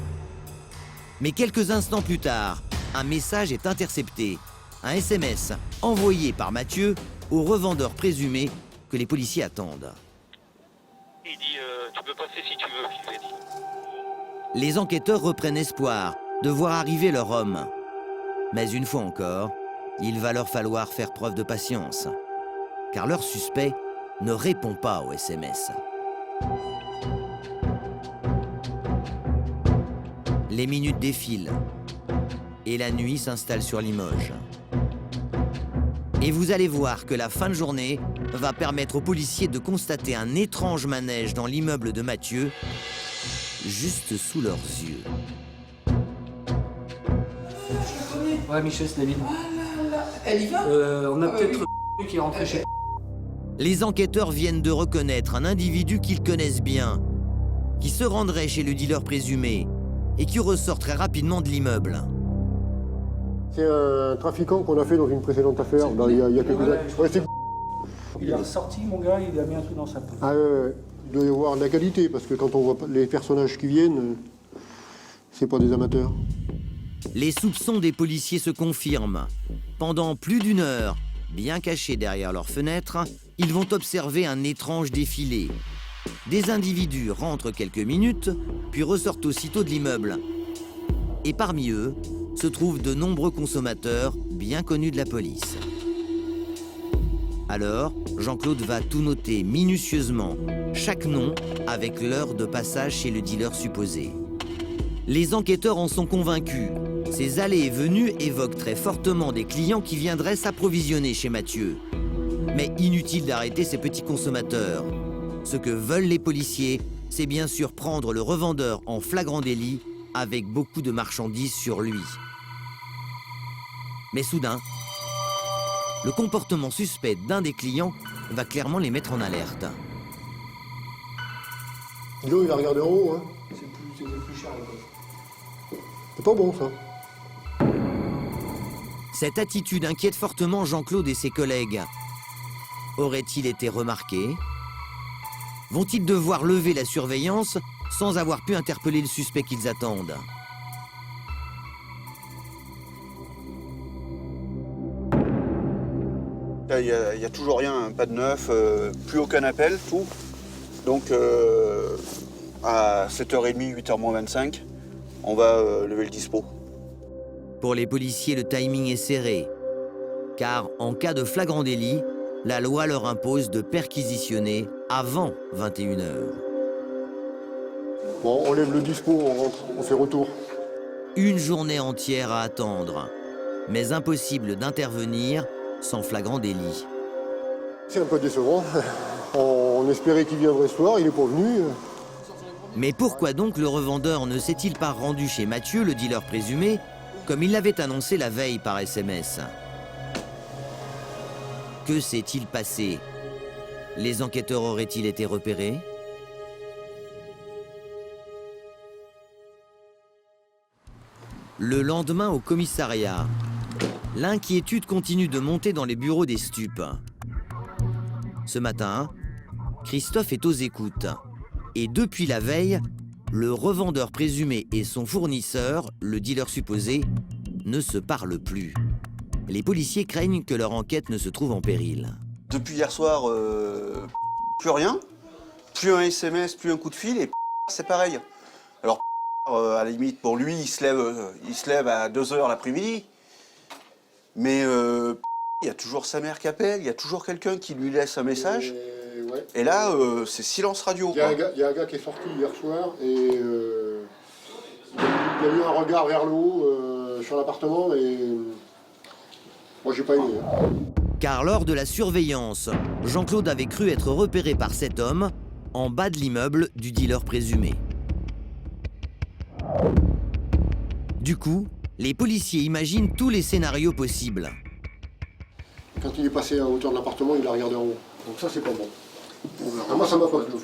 Speaker 1: Mais quelques instants plus tard, un message est intercepté. Un SMS envoyé par Mathieu au revendeur présumé que les policiers attendent.
Speaker 7: Il dit tu peux passer si tu veux, il lui a dit.
Speaker 1: Les enquêteurs reprennent espoir de voir arriver leur homme. Mais une fois encore, il va leur falloir faire preuve de patience, car leur suspect ne répond pas au SMS. Les minutes défilent et la nuit s'installe sur Limoges. Et vous allez voir que la fin de journée va permettre aux policiers de constater un étrange manège dans l'immeuble de Mathieu, juste sous leurs yeux.
Speaker 12: Ouais, Michel, c'est David.
Speaker 8: Elle y va?
Speaker 12: On a peut-être qui est rentré chez.
Speaker 1: Les enquêteurs viennent de reconnaître un individu qu'ils connaissent bien, qui se rendrait chez le dealer présumé et qui ressort très rapidement de l'immeuble.
Speaker 5: C'est un trafiquant qu'on a fait dans une précédente affaire, il y a quelques années. Ouais,
Speaker 12: il est ressorti, mon gars, il a mis un truc dans sa peau.
Speaker 5: Ah, il doit y avoir de la qualité, parce que quand on voit les personnages qui viennent, c'est pas des amateurs.
Speaker 1: Les soupçons des policiers se confirment. Pendant plus d'une heure, bien cachés derrière leurs fenêtres, ils vont observer un étrange défilé. Des individus rentrent quelques minutes, puis ressortent aussitôt de l'immeuble. Et parmi eux, se trouvent de nombreux consommateurs bien connus de la police. Alors, Jean-Claude va tout noter minutieusement, chaque nom avec l'heure de passage chez le dealer supposé. Les enquêteurs en sont convaincus. Ces allées et venues évoquent très fortement des clients qui viendraient s'approvisionner chez Mathieu. Mais inutile d'arrêter ces petits consommateurs. Ce que veulent les policiers, c'est bien sûr prendre le revendeur en flagrant délit avec beaucoup de marchandises sur lui. Mais soudain, le comportement suspect d'un des clients va clairement les mettre en alerte.
Speaker 5: Guillaume, il a regardé en haut, hein.
Speaker 12: C'est plus cher, les gars.
Speaker 5: C'est pas bon, ça.
Speaker 1: Cette attitude inquiète fortement Jean-Claude et ses collègues. Aurait-il été remarqué? Vont-ils devoir lever la surveillance sans avoir pu interpeller le suspect qu'ils attendent?
Speaker 9: Il n'y a toujours rien, pas de neuf, plus aucun appel, tout. Donc à 7h30, 8h moins 25, on va lever le dispo.
Speaker 1: Pour les policiers, le timing est serré. Car en cas de flagrant délit, la loi leur impose de perquisitionner avant 21h.
Speaker 5: Bon, on lève le dispo, on rentre, on fait retour.
Speaker 1: Une journée entière à attendre. Mais impossible d'intervenir sans flagrant délit.
Speaker 5: C'est un peu décevant. On espérait qu'il viendrait ce soir, il n'est pas venu.
Speaker 1: Mais pourquoi donc le revendeur ne s'est-il pas rendu chez Mathieu, le dealer présumé, comme il l'avait annoncé la veille par SMS? Que s'est-il passé? Les enquêteurs auraient-ils été repérés? Le lendemain au commissariat, l'inquiétude continue de monter dans les bureaux des stupes. Ce matin, Christophe est aux écoutes. Et depuis la veille, le revendeur présumé et son fournisseur, le dealer supposé, ne se parlent plus. Les policiers craignent que leur enquête ne se trouve en péril.
Speaker 9: Depuis hier soir, plus rien, plus un SMS, plus un coup de fil, et c'est pareil. Alors, à la limite, pour lui, il se lève à 2 h l'après-midi, mais il y a toujours sa mère qui appelle, il y a toujours quelqu'un qui lui laisse un message, et là, c'est silence radio.
Speaker 5: Il y a un gars qui est sorti hier soir, et il y a eu un regard vers le haut sur l'appartement, et moi, j'ai pas aimé.
Speaker 1: Car lors de la surveillance, Jean-Claude avait cru être repéré par cet homme en bas de l'immeuble du dealer présumé. Du coup, les policiers imaginent tous les scénarios possibles.
Speaker 5: Quand il est passé à hauteur de l'appartement, il a regardé en haut. Donc ça, c'est pas bon. Moi, ça m'a pas plu.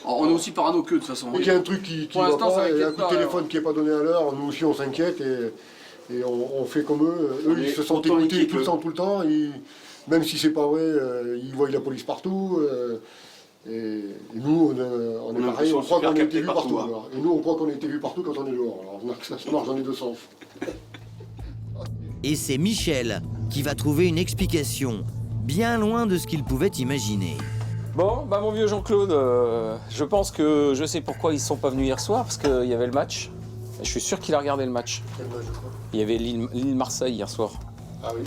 Speaker 8: On est aussi parano que de toute façon.
Speaker 5: Il y a un truc qui va pas, il y a un coup de téléphone qui n'est pas donné à l'heure, nous aussi on s'inquiète et on fait comme eux. Eux, ils se sentent écoutés tout le temps. Même si c'est pas vrai, ils voient la police partout. Et nous, on est pareil, on croit qu'on a été vu partout. Et nous, on croit qu'on a été vu partout quand on est dehors. Alors ça marche dans les deux sens.
Speaker 1: Et c'est Michel qui va trouver une explication, bien loin de ce qu'il pouvait imaginer.
Speaker 3: Bon, bah mon vieux Jean-Claude, je pense que je sais pourquoi ils sont pas venus hier soir, parce qu'il y avait le match. Je suis sûr qu'il a regardé le match.
Speaker 5: Quel match, je crois.
Speaker 3: Il y avait Lille-Marseille hier soir.
Speaker 5: Ah oui.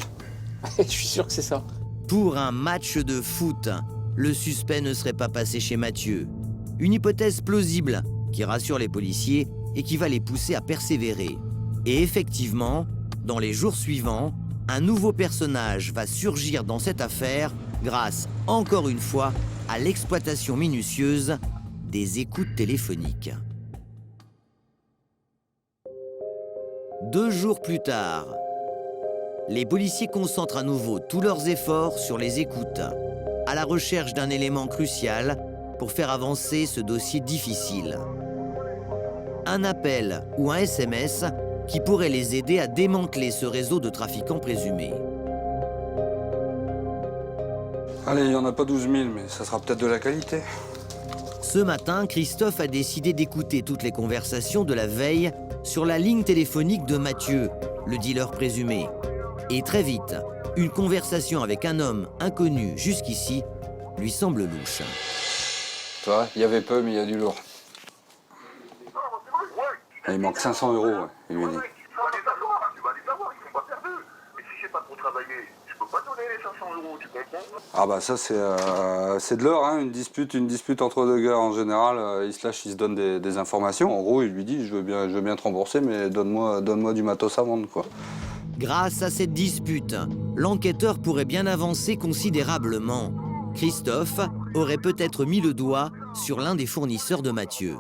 Speaker 3: Je suis sûr que c'est ça.
Speaker 1: Pour un match de foot, le suspect ne serait pas passé chez Mathieu. Une hypothèse plausible qui rassure les policiers et qui va les pousser à persévérer. Et effectivement, dans les jours suivants, un nouveau personnage va surgir dans cette affaire grâce, encore une fois, à l'exploitation minutieuse des écoutes téléphoniques. 2 jours plus tard, les policiers concentrent à nouveau tous leurs efforts sur les écoutes, à la recherche d'un élément crucial pour faire avancer ce dossier difficile. Un appel ou un SMS qui pourrait les aider à démanteler ce réseau de trafiquants présumés.
Speaker 4: Allez, il n'y en a pas 12 000, mais ça sera peut-être de la qualité.
Speaker 1: Ce matin, Christophe a décidé d'écouter toutes les conversations de la veille sur la ligne téléphonique de Mathieu, le dealer présumé. Et très vite, une conversation avec un homme inconnu jusqu'ici lui semble louche.
Speaker 4: Tu vois, il y avait peu, mais il y a du lourd. Et il manque 500 €, ouais, il lui dit.
Speaker 7: Tu vas les avoir, ils sont pas perdus. Et si j'ai pas trop travaillé, je peux pas donner les 500 €, tu comprends?
Speaker 4: Ah bah ça c'est de l'or, hein, une dispute entre deux gars en général, ils se lâchent, ils se donnent des informations. En gros, il lui dit je veux bien te rembourser, mais donne-moi du matos à vendre, quoi.
Speaker 1: Grâce à cette dispute, l'enquêteur pourrait bien avancer considérablement. Christophe aurait peut-être mis le doigt sur l'un des fournisseurs de Mathieu.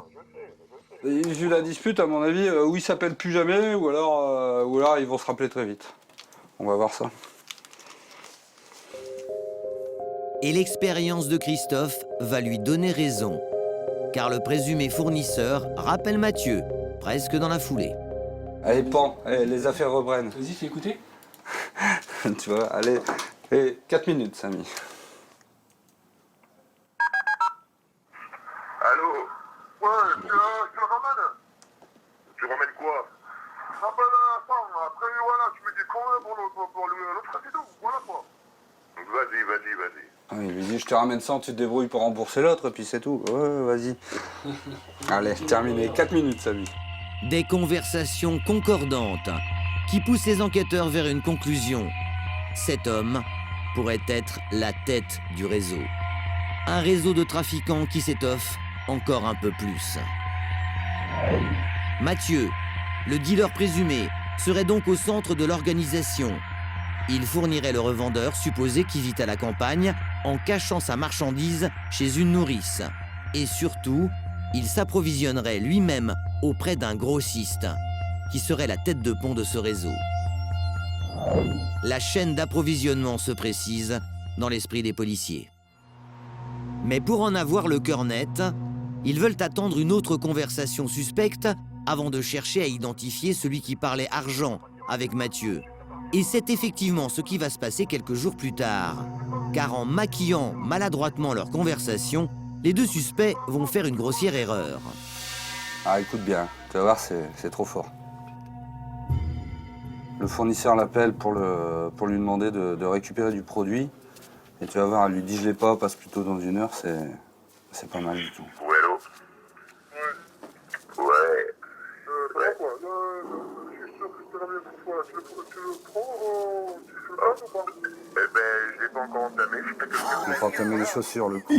Speaker 4: Et vu la dispute, à mon avis, ou ils s'appellent plus jamais, ou alors ils vont se rappeler très vite. On va voir ça.
Speaker 1: Et l'expérience de Christophe va lui donner raison. Car le présumé fournisseur rappelle Mathieu, presque dans la foulée.
Speaker 4: Allez, pan, allez, les affaires reprennent.
Speaker 12: Vas-y, fais écouter.
Speaker 4: Tu vois, allez, 4 minutes, Samy.
Speaker 7: Allô? Ouais, tu le ramènes? Tu ramènes quoi? Rappelle à la femme, après voilà, tu me dis combien pour l'autre, c'est tout, voilà quoi. Vas-y.
Speaker 4: Ah, il lui dit je te ramène 100, tu te débrouilles pour rembourser l'autre, et puis c'est tout. Ouais, vas-y. Allez, terminé, 4 minutes, Samy.
Speaker 1: Des conversations concordantes qui poussent les enquêteurs vers une conclusion. Cet homme pourrait être la tête du réseau. Un réseau de trafiquants qui s'étoffe encore un peu plus. Mathieu, le dealer présumé, serait donc au centre de l'organisation. Il fournirait le revendeur supposé qui vit à la campagne en cachant sa marchandise chez une nourrice. Et surtout, il s'approvisionnerait lui-même auprès d'un grossiste, qui serait la tête de pont de ce réseau. La chaîne d'approvisionnement se précise dans l'esprit des policiers. Mais pour en avoir le cœur net, ils veulent attendre une autre conversation suspecte avant de chercher à identifier celui qui parlait argent avec Mathieu. Et c'est effectivement ce qui va se passer quelques jours plus tard. Car en maquillant maladroitement leur conversation, les deux suspects vont faire une grossière erreur.
Speaker 4: Ah, écoute bien, tu vas voir, c'est trop fort. Le fournisseur l'appelle pour lui demander de récupérer du produit. Et tu vas voir, elle lui dit je l'ai pas, passe plutôt dans 1 heure, c'est pas mal du tout.
Speaker 7: Ouais, allô? Ouais. Ouais. Quoi? Je suis sûr que c'est la même pour toi. Tu le prends, tu fais pas ou pas? Eh ben, je l'ai pas encore entamé.
Speaker 4: On va pas entamer les chaussures, le coup.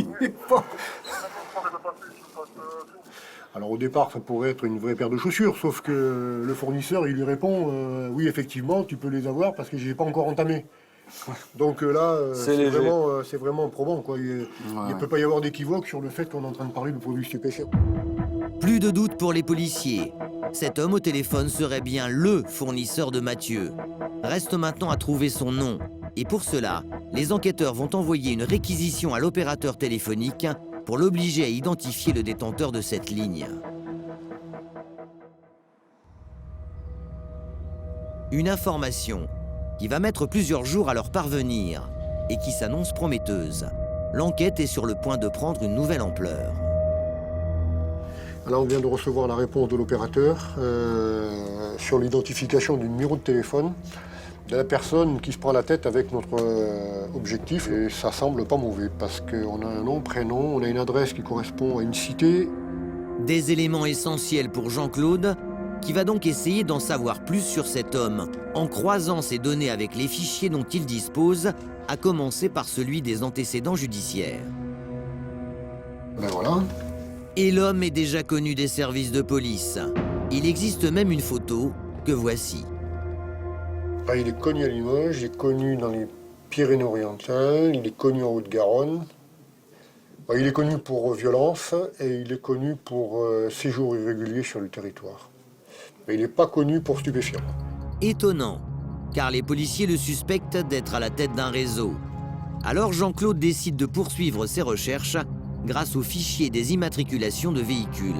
Speaker 5: Alors au départ, ça pourrait être une vraie paire de chaussures, sauf que le fournisseur, il lui répond oui, effectivement, tu peux les avoir parce que je n'ai pas encore entamé. Donc là, c'est vraiment probant, quoi. Il ne peut pas y avoir d'équivoque sur le fait qu'on est en train de parler de produits stupéfiants.
Speaker 1: Plus de doute pour les policiers. Cet homme au téléphone serait bien le fournisseur de Mathieu. Reste maintenant à trouver son nom. Et pour cela, les enquêteurs vont envoyer une réquisition à l'opérateur téléphonique pour l'obliger à identifier le détenteur de cette ligne. Une information qui va mettre plusieurs jours à leur parvenir et qui s'annonce prometteuse. L'enquête est sur le point de prendre une nouvelle ampleur.
Speaker 5: Là, on vient de recevoir la réponse de l'opérateur sur l'identification du numéro de téléphone de la personne qui se prend la tête avec notre objectif. Et ça semble pas mauvais parce qu'on a un nom, prénom, on a une adresse qui correspond à une cité.
Speaker 1: Des éléments essentiels pour Jean-Claude, qui va donc essayer d'en savoir plus sur cet homme, en croisant ses données avec les fichiers dont il dispose, à commencer par celui des antécédents judiciaires.
Speaker 5: Ben voilà.
Speaker 1: Et l'homme est déjà connu des services de police. Il existe même une photo que voici.
Speaker 5: Ah, il est connu à Limoges, il est connu dans les Pyrénées-Orientales, il est connu en Haute-Garonne. Ah, il est connu pour violence et il est connu pour séjour irrégulier sur le territoire. Mais il n'est pas connu pour stupéfiants.
Speaker 1: Étonnant, car les policiers le suspectent d'être à la tête d'un réseau. Alors Jean-Claude décide de poursuivre ses recherches grâce au fichier des immatriculations de véhicules.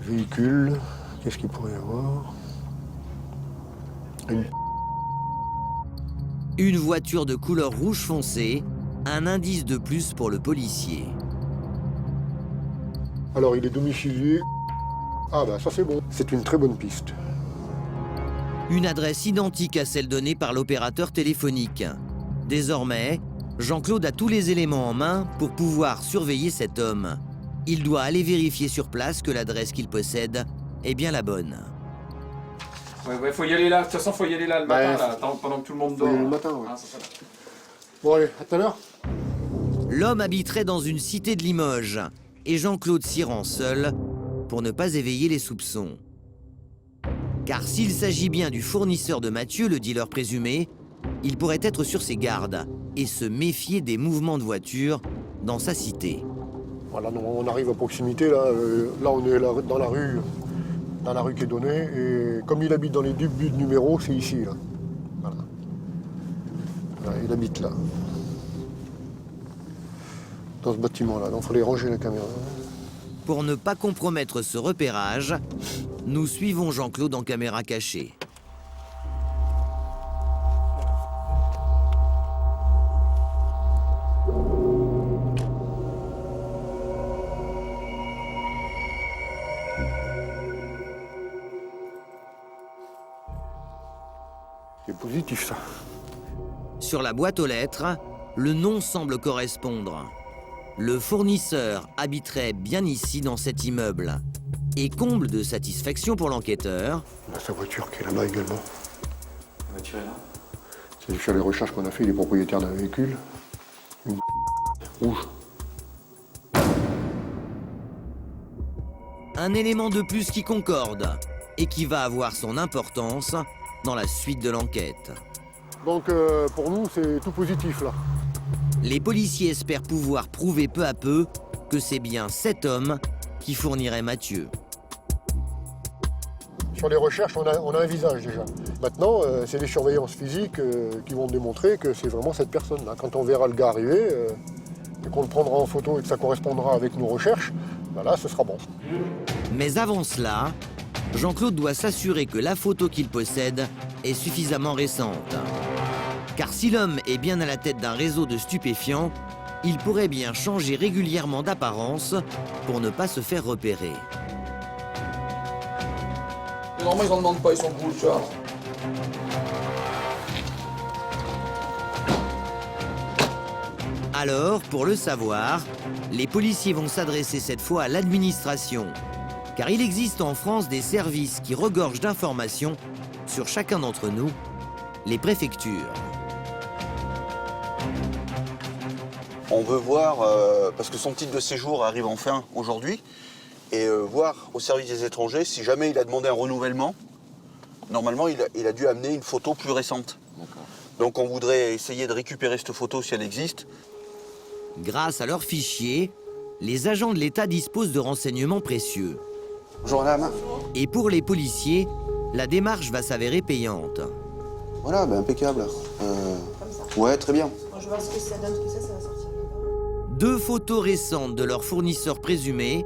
Speaker 5: Véhicule, qu'est-ce qu'il pourrait y avoir ?
Speaker 1: Une voiture de couleur rouge foncé, un indice de plus pour le policier.
Speaker 5: Alors il est domicilié. Ah ben ça c'est bon, c'est une très bonne piste.
Speaker 1: Une adresse identique à celle donnée par l'opérateur téléphonique. Désormais, Jean-Claude a tous les éléments en main pour pouvoir surveiller cet homme. Il doit aller vérifier sur place que l'adresse qu'il possède est bien la bonne.
Speaker 8: Ouais, faut y aller là. De toute façon, faut y aller là le matin, là, pendant que tout le monde dort.
Speaker 5: Le matin, ouais. Bon allez, à tout à l'heure.
Speaker 1: L'homme habiterait dans une cité de Limoges et Jean-Claude s'y rend seul pour ne pas éveiller les soupçons. Car s'il s'agit bien du fournisseur de Mathieu, le dealer présumé, il pourrait être sur ses gardes et se méfier des mouvements de voiture dans sa cité.
Speaker 5: Voilà, on arrive à proximité, là, là on est dans la rue qui est donnée, et comme il habite dans les débuts de numéro, c'est ici, là. Voilà. Voilà, il habite là. Dans ce bâtiment-là, donc il fallait ranger la caméra.
Speaker 1: Pour ne pas compromettre ce repérage, nous suivons Jean-Claude en caméra cachée.
Speaker 5: C'est positif, ça.
Speaker 1: Sur la boîte aux lettres, le nom semble correspondre. Le fournisseur habiterait bien ici, dans cet immeuble. Et comble de satisfaction pour l'enquêteur...
Speaker 5: On a sa voiture qui est là-bas également.
Speaker 11: La voiture est là.
Speaker 5: C'est sur les recherches qu'on a fait, il est propriétaire d'un véhicule. Une rouge.
Speaker 1: Un élément de plus qui concorde et qui va avoir son importance dans la suite de l'enquête.
Speaker 5: Donc pour nous, c'est tout positif, là.
Speaker 1: Les policiers espèrent pouvoir prouver peu à peu que c'est bien cet homme qui fournirait Mathieu.
Speaker 5: Sur les recherches, on a un visage déjà. Maintenant, c'est les surveillances physiques qui vont démontrer que c'est vraiment cette personne-là. Quand on verra le gars arriver et qu'on le prendra en photo et que ça correspondra avec nos recherches, ben là, ce sera bon.
Speaker 1: Mais avant cela, Jean-Claude doit s'assurer que la photo qu'il possède est suffisamment récente. Car si l'homme est bien à la tête d'un réseau de stupéfiants, il pourrait bien changer régulièrement d'apparence pour ne pas se faire repérer.
Speaker 8: Et normalement, ils n'en demandent pas, ils sont cool, tu vois.
Speaker 1: Alors, pour le savoir, les policiers vont s'adresser cette fois à l'administration. Car il existe en France des services qui regorgent d'informations sur chacun d'entre nous, les préfectures.
Speaker 9: On veut voir, parce que son titre de séjour arrive enfin aujourd'hui, et voir au service des étrangers si jamais il a demandé un renouvellement. Normalement, il a dû amener une photo plus récente. Donc on voudrait essayer de récupérer cette photo si elle existe.
Speaker 1: Grâce à leurs fichiers, les agents de l'État disposent de renseignements précieux.
Speaker 9: Bonjour madame.
Speaker 1: Et pour les policiers, la démarche va s'avérer payante.
Speaker 9: Voilà, ben impeccable. Ouais, très bien.
Speaker 13: Je vais voir ce que ça donne, ce que ça va sortir.
Speaker 1: 2 photos récentes de leurs fournisseurs présumés,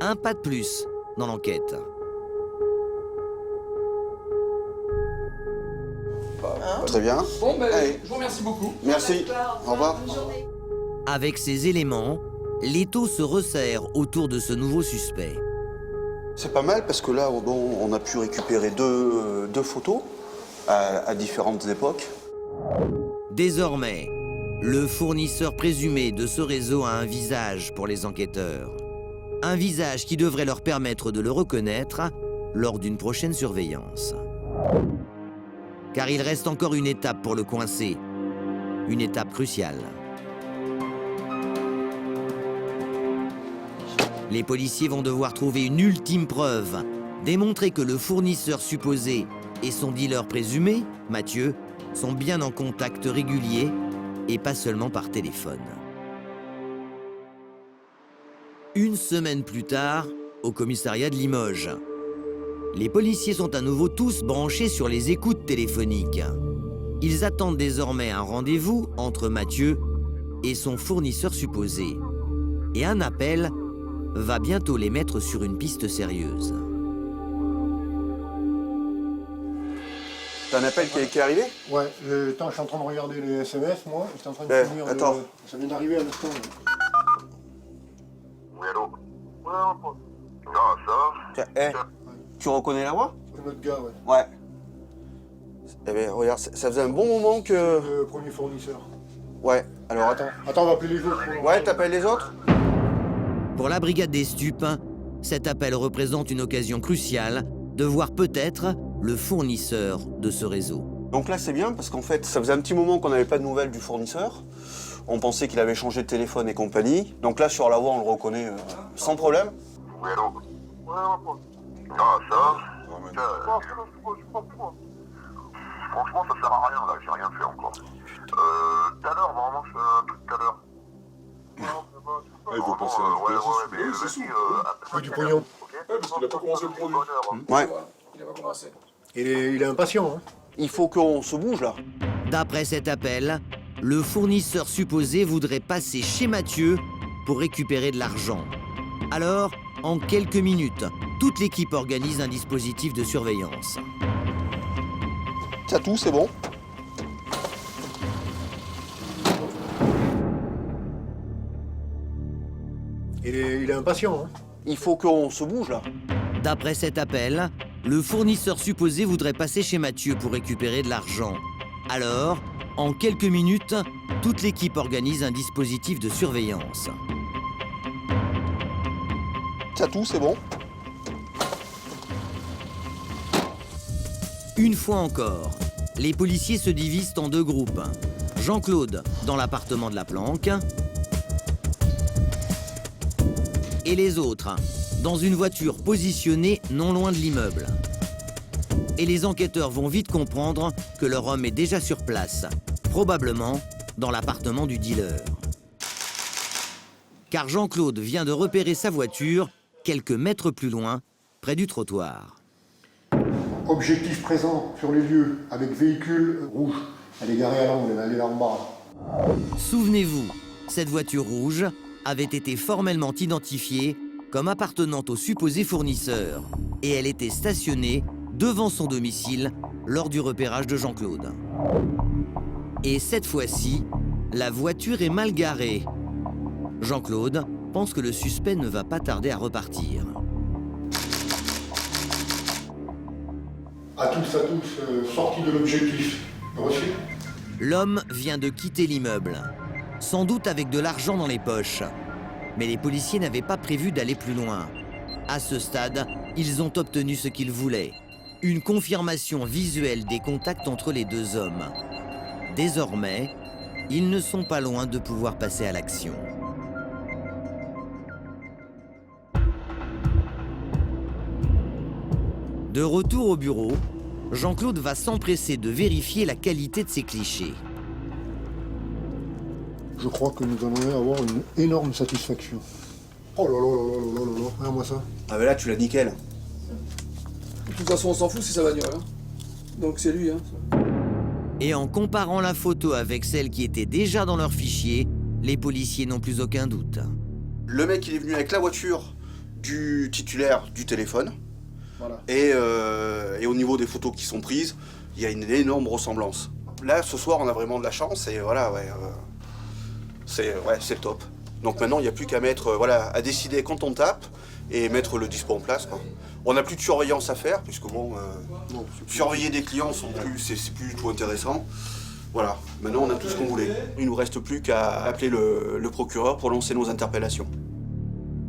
Speaker 1: un pas de plus dans l'enquête.
Speaker 9: Très bien.
Speaker 8: Bon, ben,
Speaker 9: allez.
Speaker 8: je vous remercie beaucoup.
Speaker 9: Merci. Au revoir.
Speaker 1: Avec ces éléments, l'étau se resserre autour de ce nouveau suspect.
Speaker 9: C'est pas mal parce que là, bon, on a pu récupérer deux photos à différentes époques.
Speaker 1: Désormais, le fournisseur présumé de ce réseau a un visage pour les enquêteurs. Un visage qui devrait leur permettre de le reconnaître lors d'une prochaine surveillance. Car il reste encore une étape pour le coincer. Une étape cruciale. Les policiers vont devoir trouver une ultime preuve, démontrer que le fournisseur supposé et son dealer présumé, Mathieu, sont bien en contact régulier et pas seulement par téléphone. Une semaine plus tard, au commissariat de Limoges, les policiers sont à nouveau tous branchés sur les écoutes téléphoniques. Ils attendent désormais un rendez-vous entre Mathieu et son fournisseur supposé. Et un appel va bientôt les mettre sur une piste sérieuse.
Speaker 9: T'as un appel qui est arrivé?
Speaker 5: Ouais, attends, je suis en train de regarder les SMS, moi. Je suis en train de finir
Speaker 9: attends.
Speaker 5: Ça vient d'arriver à l'instant.
Speaker 7: Oui, allô? Ouais, ça va?
Speaker 9: Tu reconnais la voix?
Speaker 5: C'est notre gars, ouais.
Speaker 9: Ouais. Eh bien, regarde, ça faisait un bon moment que...
Speaker 5: C'est le premier fournisseur.
Speaker 9: Ouais, alors...
Speaker 5: Attends, on va appeler les autres.
Speaker 9: Ouais, t'appelles les autres?
Speaker 1: Pour la brigade des stupes, cet appel représente une occasion cruciale de voir peut-être le fournisseur de ce réseau.
Speaker 9: Donc là, c'est bien parce qu'en fait, ça faisait un petit moment qu'on n'avait pas de nouvelles du fournisseur. On pensait qu'il avait changé de téléphone et compagnie. Donc là, sur la voix, on le reconnaît sans problème.
Speaker 7: Oui, allô? Ouais, ça va? Franchement, ça sert à rien, là. J'ai rien fait encore. Tout à l'heure, normalement, je fais un truc tout à l'heure.
Speaker 2: Il faut penser à
Speaker 7: mais vas-y,
Speaker 5: du pognon.
Speaker 2: Ouais, parce qu'il a pas commencé le produit.
Speaker 9: Ouais.
Speaker 8: Il a pas commencé.
Speaker 5: Il est impatient, hein.
Speaker 9: Il faut qu'on se bouge, là.
Speaker 1: D'après cet appel, le fournisseur supposé voudrait passer chez Mathieu pour récupérer de l'argent. Alors, en quelques minutes, toute l'équipe organise un dispositif de surveillance.
Speaker 9: T'as tout, c'est bon.
Speaker 5: Il est impatient, hein.
Speaker 9: Il faut qu'on se bouge, là.
Speaker 1: D'après cet appel, le fournisseur supposé voudrait passer chez Mathieu pour récupérer de l'argent. Alors, en quelques minutes, toute l'équipe organise un dispositif de surveillance.
Speaker 9: T'as tout, c'est bon.
Speaker 1: Une fois encore, les policiers se divisent en 2 groupes. Jean-Claude dans l'appartement de la Planque et les autres dans une voiture positionnée non loin de l'immeuble. Et les enquêteurs vont vite comprendre que leur homme est déjà sur place, probablement dans l'appartement du dealer. Car Jean-Claude vient de repérer sa voiture quelques mètres plus loin, près du trottoir.
Speaker 5: Objectif présent sur les lieux avec véhicule rouge. Elle est garée à l'angle, elle est là en bas.
Speaker 1: Souvenez-vous, cette voiture rouge avait été formellement identifiée comme appartenant au supposé fournisseur et elle était stationnée devant son domicile lors du repérage de Jean-Claude. Et cette fois-ci, la voiture est mal garée. Jean-Claude pense que le suspect ne va pas tarder à repartir.
Speaker 5: À tous, sortie de l'objectif. Reçu.
Speaker 1: L'homme vient de quitter l'immeuble, sans doute avec de l'argent dans les poches. Mais les policiers n'avaient pas prévu d'aller plus loin. À ce stade, ils ont obtenu ce qu'ils voulaient. Une confirmation visuelle des contacts entre les deux hommes. Désormais, ils ne sont pas loin de pouvoir passer à l'action. De retour au bureau, Jean-Claude va s'empresser de vérifier la qualité de ses clichés.
Speaker 5: Je crois que nous allons avoir une énorme satisfaction. Oh là là là là là là là, regarde-moi ça.
Speaker 9: Ah ben là, tu l'as nickel.
Speaker 8: De toute façon, on s'en fout, c'est sa bagnole. Hein. Donc c'est lui. Hein.
Speaker 1: Et en comparant la photo avec celle qui était déjà dans leur fichier, les policiers n'ont plus aucun doute.
Speaker 9: Le mec, il est venu avec la voiture du titulaire du téléphone.
Speaker 8: Voilà.
Speaker 9: Et au niveau des photos qui sont prises, il y a une énorme ressemblance. Là, ce soir, on a vraiment de la chance et voilà, c'est le top. Donc maintenant, il n'y a plus qu'à mettre, à décider quand on tape et mettre le dispo en place, quoi. On n'a plus de surveillance à faire, puisque surveiller des clients, c'est plus du tout intéressant. Voilà, maintenant on a tout ce qu'on voulait. Il ne nous reste plus qu'à appeler le procureur pour lancer nos interpellations.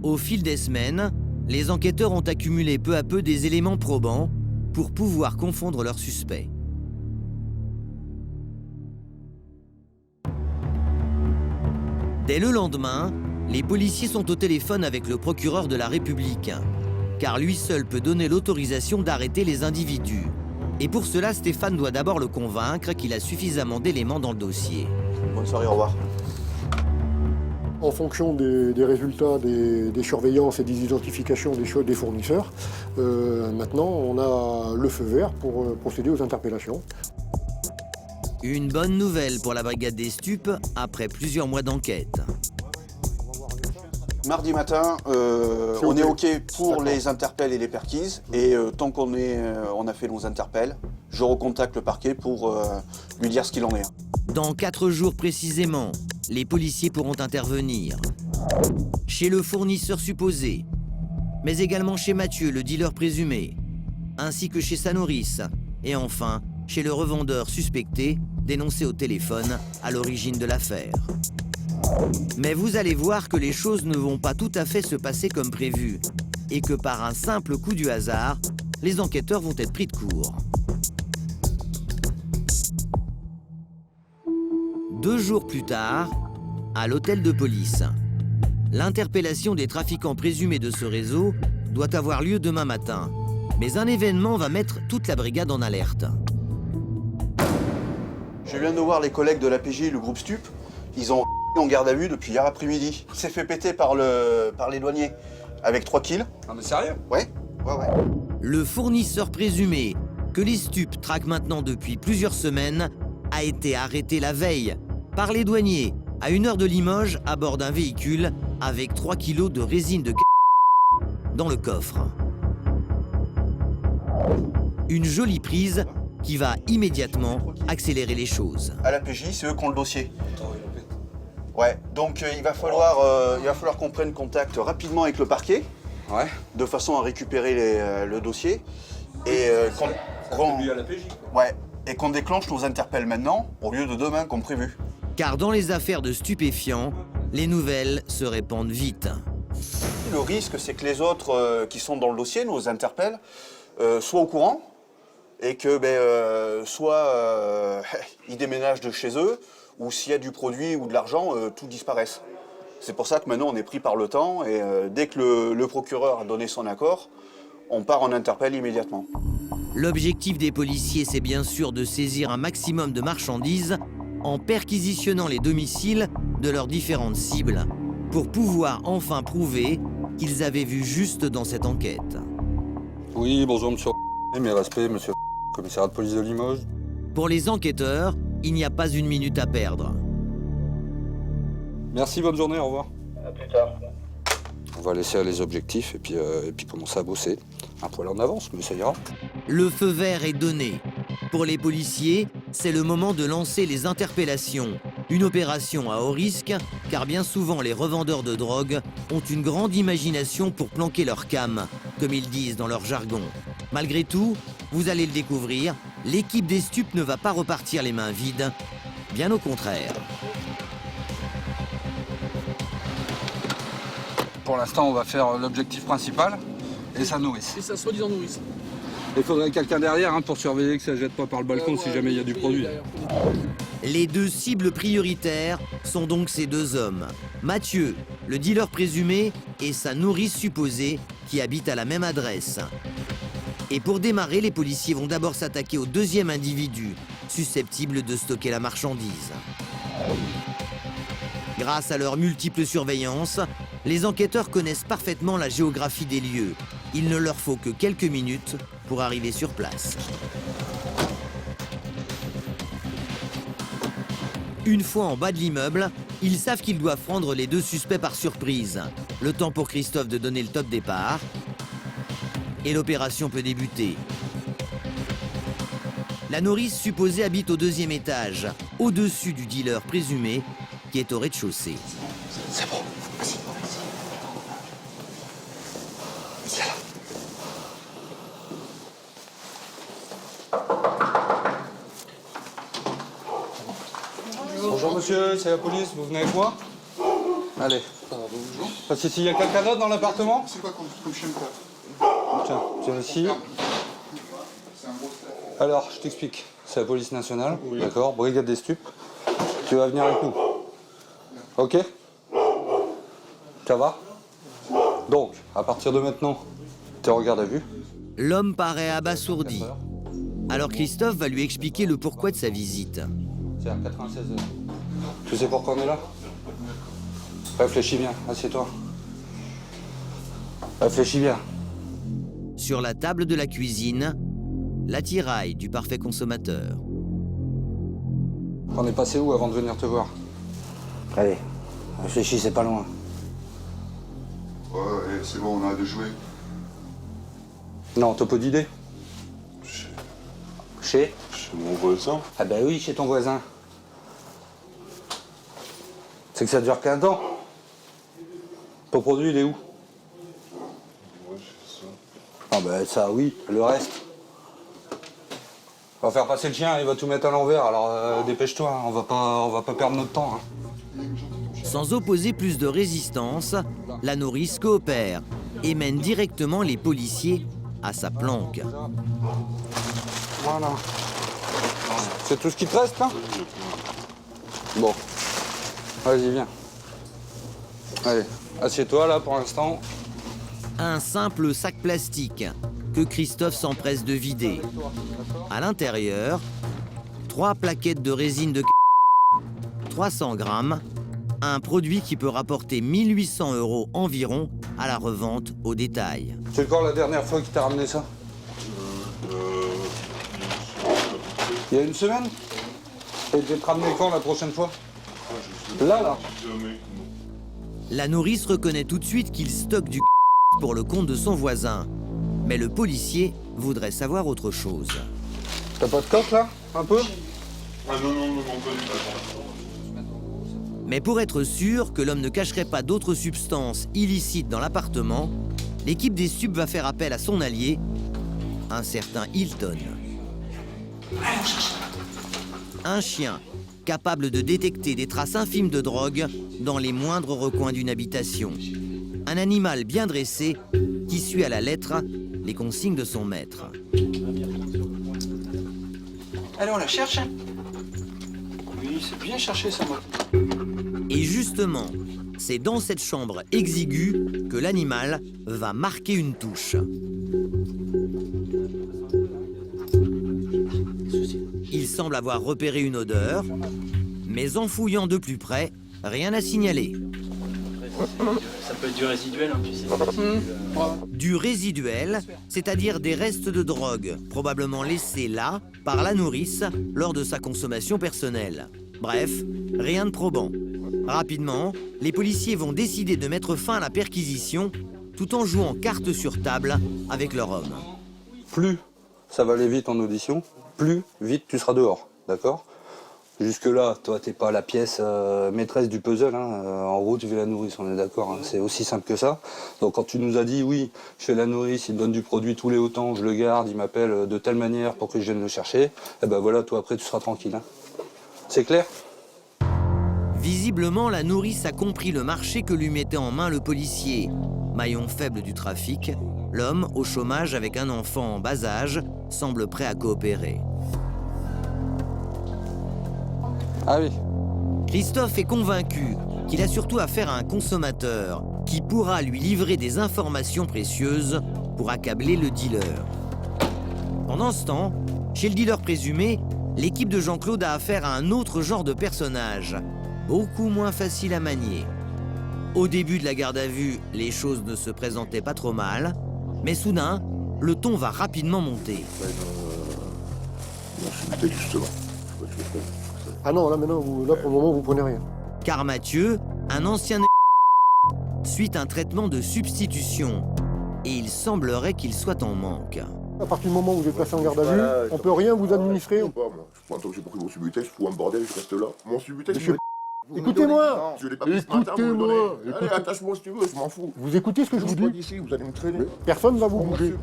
Speaker 1: Au fil des semaines, les enquêteurs ont accumulé peu à peu des éléments probants pour pouvoir confondre leurs suspects. Dès le lendemain, les policiers sont au téléphone avec le procureur de la République, car lui seul peut donner l'autorisation d'arrêter les individus. Et pour cela, Stéphane doit d'abord le convaincre qu'il a suffisamment d'éléments dans le dossier.
Speaker 9: Bonne soirée, au revoir.
Speaker 5: En fonction des résultats des surveillances et des identifications des fournisseurs, maintenant on a le feu vert pour procéder aux interpellations.
Speaker 1: Une bonne nouvelle pour la brigade des stupes après plusieurs mois d'enquête.
Speaker 9: Mardi matin, on est OK pour les interpelles et les perquises. Et tant qu'on a fait nos interpelles, je recontacte le parquet pour lui dire ce qu'il en est.
Speaker 1: Dans 4 jours précisément, les policiers pourront intervenir. Chez le fournisseur supposé, mais également chez Mathieu, le dealer présumé, ainsi que chez sa nourrice, et enfin chez le revendeur suspecté, dénoncé au téléphone à l'origine de l'affaire. Mais vous allez voir que les choses ne vont pas tout à fait se passer comme prévu, et que par un simple coup du hasard, les enquêteurs vont être pris de court. 2 jours plus tard, à l'hôtel de police, l'interpellation des trafiquants présumés de ce réseau doit avoir lieu demain matin. Mais un événement va mettre toute la brigade en alerte.
Speaker 9: Je viens de voir les collègues de l'APJ, le groupe Stup. Ils ont en garde à vue depuis hier après-midi. Il s'est fait péter par les douaniers avec 3 kills.
Speaker 8: Ah mais sérieux?
Speaker 9: Ouais.
Speaker 1: Le fournisseur présumé, que les stupes traquent maintenant depuis plusieurs semaines, a été arrêté la veille par les douaniers à 1 heure de Limoges à bord d'un véhicule avec 3 kilos de résine de dans le coffre. Une jolie prise qui va immédiatement accélérer les choses.
Speaker 9: À l'APJ, c'est eux qui ont le dossier. Ouais, donc il va falloir qu'on prenne contact rapidement avec le parquet, de façon à récupérer le dossier et qu'on déclenche nos interpelles maintenant au lieu de demain comme prévu.
Speaker 1: Car dans les affaires de stupéfiants, les nouvelles se répandent vite.
Speaker 9: Le risque, c'est que les autres qui sont dans le dossier, nos interpelles, soient au courant et que soit ils déménagent de chez eux, ou s'il y a du produit ou de l'argent, tout disparaisse. C'est pour ça que maintenant on est pris par le temps et dès que le procureur a donné son accord, on part en interpelle immédiatement.
Speaker 1: L'objectif des policiers, c'est bien sûr de saisir un maximum de marchandises en perquisitionnant les domiciles de leurs différentes cibles pour pouvoir enfin prouver qu'ils avaient vu juste dans cette enquête.
Speaker 4: Oui, bonjour monsieur. Mes respects, monsieur le commissariat de police de Limoges.
Speaker 1: Pour les enquêteurs, il n'y a pas une minute à perdre.
Speaker 4: Merci, bonne journée, au revoir.
Speaker 8: À plus tard.
Speaker 4: On va laisser les objectifs et puis commencer à bosser. Un poil en avance, mais ça ira.
Speaker 1: Le feu vert est donné. Pour les policiers, c'est le moment de lancer les interpellations. Une opération à haut risque, car bien souvent les revendeurs de drogue ont une grande imagination pour planquer leur cam, comme ils disent dans leur jargon. Malgré tout, vous allez le découvrir, l'équipe des stupes ne va pas repartir les mains vides, bien au contraire.
Speaker 4: Pour l'instant, on va faire l'objectif principal et sa nourrice.
Speaker 8: Et ça soi-disant nourrice.
Speaker 4: Il faudrait quelqu'un derrière pour surveiller que ça ne jette pas par le balcon si jamais il y a du produit.
Speaker 1: Les deux cibles prioritaires sont donc ces deux hommes. Mathieu, le dealer présumé, et sa nourrice supposée, qui habite à la même adresse. Et pour démarrer, les policiers vont d'abord s'attaquer au deuxième individu, susceptible de stocker la marchandise. Grâce à leur multiple surveillance, les enquêteurs connaissent parfaitement la géographie des lieux. Il ne leur faut que quelques minutes pour arriver sur place. Une fois en bas de l'immeuble, ils savent qu'ils doivent prendre les deux suspects par surprise. Le temps pour Christophe de donner le top départ. Et l'opération peut débuter. La nourrice supposée habite au deuxième étage, au-dessus du dealer présumé, qui est au rez-de-chaussée.
Speaker 4: C'est bon. Bonjour monsieur, c'est la police, vous venez avec moi? Allez. Parce que s'il y a quelqu'un d'autre dans l'appartement?
Speaker 6: C'est quoi comme chien de
Speaker 4: Tiens ici. Alors, je t'explique. C'est la police nationale, d'accord, brigade des stupes. Tu vas venir avec nous. Ok? Ça va? Donc, à partir de maintenant, t'es en garde à vue.
Speaker 1: L'homme paraît abasourdi. Alors Christophe va lui expliquer le pourquoi de sa visite.
Speaker 4: C'est à 96 heures. Tu sais pourquoi on est là? Réfléchis bien, assieds-toi. Réfléchis bien.
Speaker 1: Sur la table de la cuisine, l'attirail du parfait consommateur.
Speaker 4: On est passé où avant de venir te voir?
Speaker 14: Allez, réfléchis, c'est pas loin.
Speaker 6: Ouais, c'est bon, on a de jouer.
Speaker 4: Non, t'as pas d'idée? Chez
Speaker 6: mon voisin.
Speaker 4: Ah ben oui, chez ton voisin. C'est que ça dure qu'un temps. Ton produit, il est où?
Speaker 6: Ouais, c'est ça.
Speaker 4: Ah ben ça, oui. Le reste? On va faire passer le chien, il va tout mettre à l'envers, alors dépêche-toi, hein, on va pas perdre notre temps. Hein.
Speaker 1: Sans opposer plus de résistance, la nourrice coopère et mène directement les policiers à sa planque.
Speaker 4: Voilà. C'est tout ce qui te reste, là? Bon. Vas-y, viens. Allez, assieds-toi, là, pour l'instant.
Speaker 1: Un simple sac plastique que Christophe s'empresse de vider. À l'intérieur, 3 plaquettes de résine de 300 grammes, un produit qui peut rapporter 1 800 € environ à la revente au détail.
Speaker 4: C'est quand la dernière fois qu'il t'a ramené ça? Il y a une semaine? Et tu vas te ramener quand la prochaine fois? Là.
Speaker 1: La nourrice reconnaît tout de suite qu'il stocke du pour le compte de son voisin. Mais le policier voudrait savoir autre chose.
Speaker 4: T'as pas de coque, là? Un peu?
Speaker 6: Ah non, pas du tout.
Speaker 1: Mais pour être sûr que l'homme ne cacherait pas d'autres substances illicites dans l'appartement, l'équipe des stupes va faire appel à son allié, un certain Hilton. Un chien capable de détecter des traces infimes de drogue dans les moindres recoins d'une habitation. Un animal bien dressé qui suit à la lettre les consignes de son maître.
Speaker 8: Allez, on la cherche. Oui, c'est bien cherché ça, moi.
Speaker 1: Et justement, c'est dans cette chambre exiguë que l'animal va marquer une touche. Il semble avoir repéré une odeur, mais en fouillant de plus près, rien à signaler.
Speaker 12: Ça peut être du résiduel, hein, tu sais.
Speaker 1: Du résiduel, c'est-à-dire des restes de drogue, probablement laissés là par la nourrice lors de sa consommation personnelle. Bref, rien de probant. Rapidement, les policiers vont décider de mettre fin à la perquisition tout en jouant carte sur table avec leur homme.
Speaker 4: Plus ça va aller vite en audition, plus vite tu seras dehors, d'accord? Jusque-là, toi, t'es pas la pièce maîtresse du puzzle, hein. En gros, tu fais la nourrice, on est d'accord, hein. C'est aussi simple que ça. Donc quand tu nous as dit, oui, je fais la nourrice, il me donne du produit tous les autant, je le garde, il m'appelle de telle manière pour que je vienne le chercher, et ben voilà, toi, après, tu seras tranquille, hein. C'est clair?
Speaker 1: Visiblement, la nourrice a compris le marché que lui mettait en main le policier. Maillon faible du trafic, l'homme, au chômage avec un enfant en bas âge, semble prêt à coopérer.
Speaker 4: Ah oui.
Speaker 1: Christophe est convaincu qu'il a surtout affaire à un consommateur qui pourra lui livrer des informations précieuses pour accabler le dealer. Pendant ce temps, chez le dealer présumé, l'équipe de Jean-Claude a affaire à un autre genre de personnage, beaucoup moins facile à manier. Au début de la garde à vue, les choses ne se présentaient pas trop mal, mais soudain, le ton va rapidement monter.
Speaker 6: C'était justement.
Speaker 5: Ah non, là maintenant, là pour le moment, vous prenez rien.
Speaker 1: Car Mathieu, un ancien suit un traitement de substitution et il semblerait qu'il soit en manque.
Speaker 5: À partir du moment où vous êtes placé en garde à vue, on peut rien vous administrer.
Speaker 6: Je prends tant que j'ai pas pris mon subutex, je fous un bordel, je reste là. Mon subutex,
Speaker 5: Écoutez-moi.
Speaker 6: je l'ai pas pris ce matin, vous me le donnez. Allez, attache-moi si tu veux, je m'en fous.
Speaker 5: Vous écoutez ce que je vous dis?
Speaker 6: D'ici, vous allez me traîner.
Speaker 5: Personne ne va vous bouger.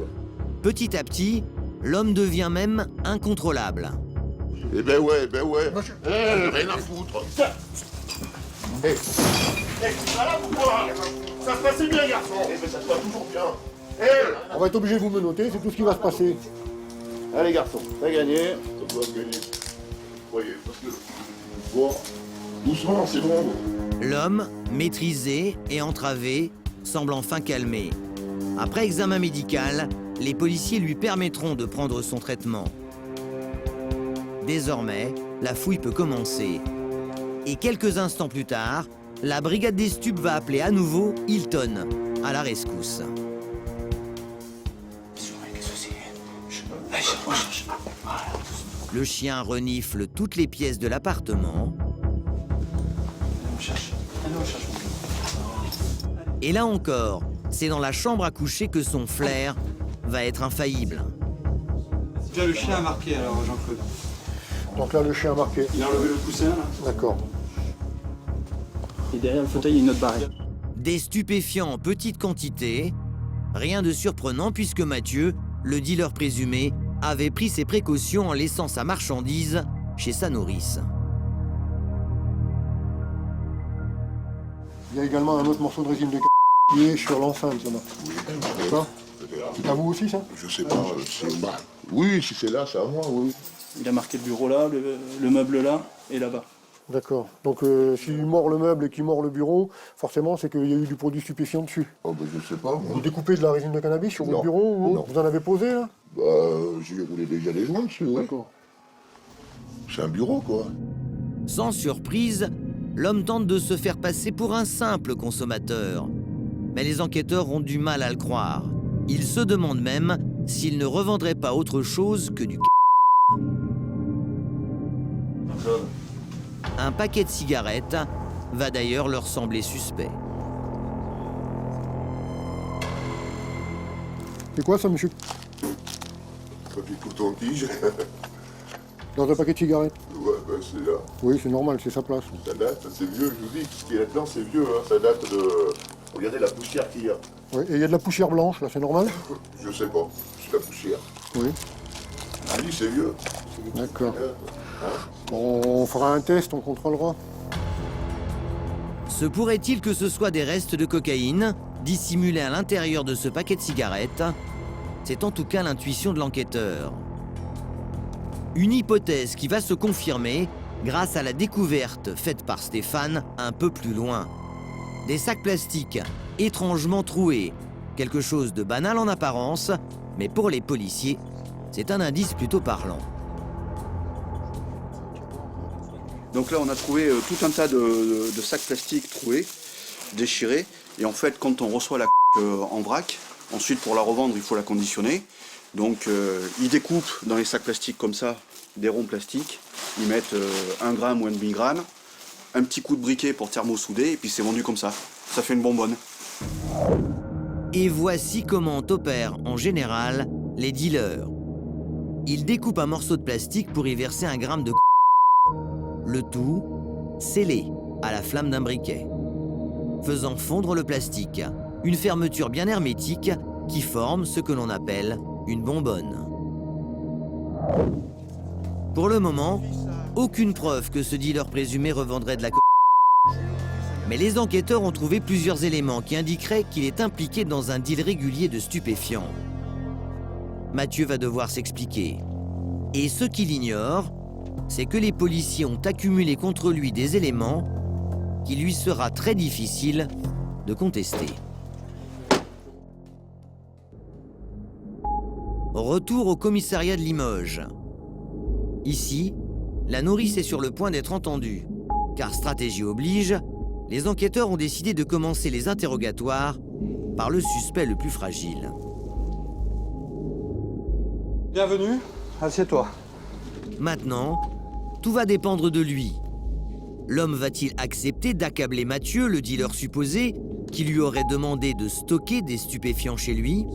Speaker 1: Petit à petit, l'homme devient même incontrôlable.
Speaker 6: Eh ben ouais. Rien à foutre. Voilà pourquoi. Ça se passait bien, garçon. Eh ben ça se passe toujours bien.
Speaker 5: On va être obligé de vous menotter, c'est tout ce qui va se passer.
Speaker 6: Allez, garçon, t'as gagné. Ça doit gagner. Voyez, parce que. Bon, doucement, c'est bon.
Speaker 1: L'homme, maîtrisé et entravé, semble enfin calmé. Après examen médical, les policiers lui permettront de prendre son traitement. Désormais, la fouille peut commencer. Et quelques instants plus tard, la brigade des stupes va appeler à nouveau Hilton à la rescousse. Le chien renifle toutes les pièces de l'appartement. Et là encore, c'est dans la chambre à coucher que son flair va être infaillible.
Speaker 12: Déjà, le chien a marqué alors, Jean-Claude.
Speaker 5: Donc là, le chien a marqué.
Speaker 12: Il a enlevé le coussin, là.
Speaker 5: D'accord.
Speaker 12: Et derrière le fauteuil, il y a une autre barrette.
Speaker 1: Des stupéfiants en petite quantité. Rien de surprenant puisque Mathieu, le dealer présumé, avait pris ses précautions en laissant sa marchandise chez sa nourrice.
Speaker 5: Il y a également un autre morceau de résine de qui est sur l'enceinte, là. D'accord. C'est à vous aussi, ça?
Speaker 6: Je sais pas, c'est. Bah, oui, si c'est là, c'est à moi, oui.
Speaker 12: Il a marqué le bureau là, le meuble là et là-bas.
Speaker 5: D'accord. Donc s'il mord le meuble et qu'il mord le bureau, forcément c'est qu'il y a eu du produit stupéfiant dessus.
Speaker 6: Oh bah je sais pas.
Speaker 5: Vous découpez de la résine de cannabis sur votre bureau ou vous en avez posé là?
Speaker 6: Bah j'ai roulé déjà des joints dessus.
Speaker 5: D'accord.
Speaker 6: C'est un bureau quoi.
Speaker 1: Sans surprise, l'homme tente de se faire passer pour un simple consommateur. Mais les enquêteurs ont du mal à le croire. Ils se demandent même s'il ne revendrait pas autre chose que du Un paquet de cigarettes va d'ailleurs leur sembler suspect.
Speaker 5: C'est quoi ça, monsieur?
Speaker 6: Papier coton-tige.
Speaker 5: Dans un paquet de cigarettes?
Speaker 6: Ouais, bah c'est là.
Speaker 5: Oui, c'est normal, c'est sa place.
Speaker 6: Ça date, c'est vieux, je vous dis, ce qui est là-dedans, c'est vieux, hein. Ça date de. Regardez la poussière qu'il y a.
Speaker 5: Oui, et il y a de la poussière blanche, là, c'est normal?
Speaker 6: Je sais pas, c'est la poussière.
Speaker 5: Oui.
Speaker 6: Ah oui, c'est vieux.
Speaker 5: D'accord. On fera un test, on contrôlera.
Speaker 1: Se pourrait-il que ce soit des restes de cocaïne dissimulés à l'intérieur de ce paquet de cigarettes? C'est en tout cas l'intuition de l'enquêteur. Une hypothèse qui va se confirmer grâce à la découverte faite par Stéphane un peu plus loin. Des sacs plastiques étrangement troués. Quelque chose de banal en apparence, mais pour les policiers, c'est un indice plutôt parlant.
Speaker 4: Donc là, on a trouvé tout un tas de sacs plastiques troués.
Speaker 9: déchirée. Et en fait, quand on reçoit la en vrac, ensuite pour la revendre, il faut la conditionner. Donc ils découpent dans les sacs plastiques comme ça, des ronds plastiques. Ils mettent 1 gramme ou 1,5 gramme, un petit coup de briquet pour thermosouder, et puis c'est vendu comme ça. Ça fait une bonbonne.
Speaker 1: Et voici comment opèrent en général les dealers. Ils découpent un morceau de plastique pour y verser 1 gramme de le tout scellé à la flamme d'un briquet, faisant fondre le plastique, une fermeture bien hermétique qui forme ce que l'on appelle une bonbonne. Pour le moment, aucune preuve que ce dealer présumé revendrait de la mais les enquêteurs ont trouvé plusieurs éléments qui indiqueraient qu'il est impliqué dans un deal régulier de stupéfiants. Mathieu va devoir s'expliquer. Et ce qu'il ignore, c'est que les policiers ont accumulé contre lui des éléments qu'il lui sera très difficile de contester. Retour au commissariat de Limoges. Ici, la nourrice est sur le point d'être entendue, car stratégie oblige, les enquêteurs ont décidé de commencer les interrogatoires par le suspect le plus fragile.
Speaker 4: Bienvenue, assieds-toi.
Speaker 1: Maintenant, tout va dépendre de lui. L'homme va-t-il accepter d'accabler Mathieu, le dealer supposé, qui lui aurait demandé de stocker des stupéfiants chez lui?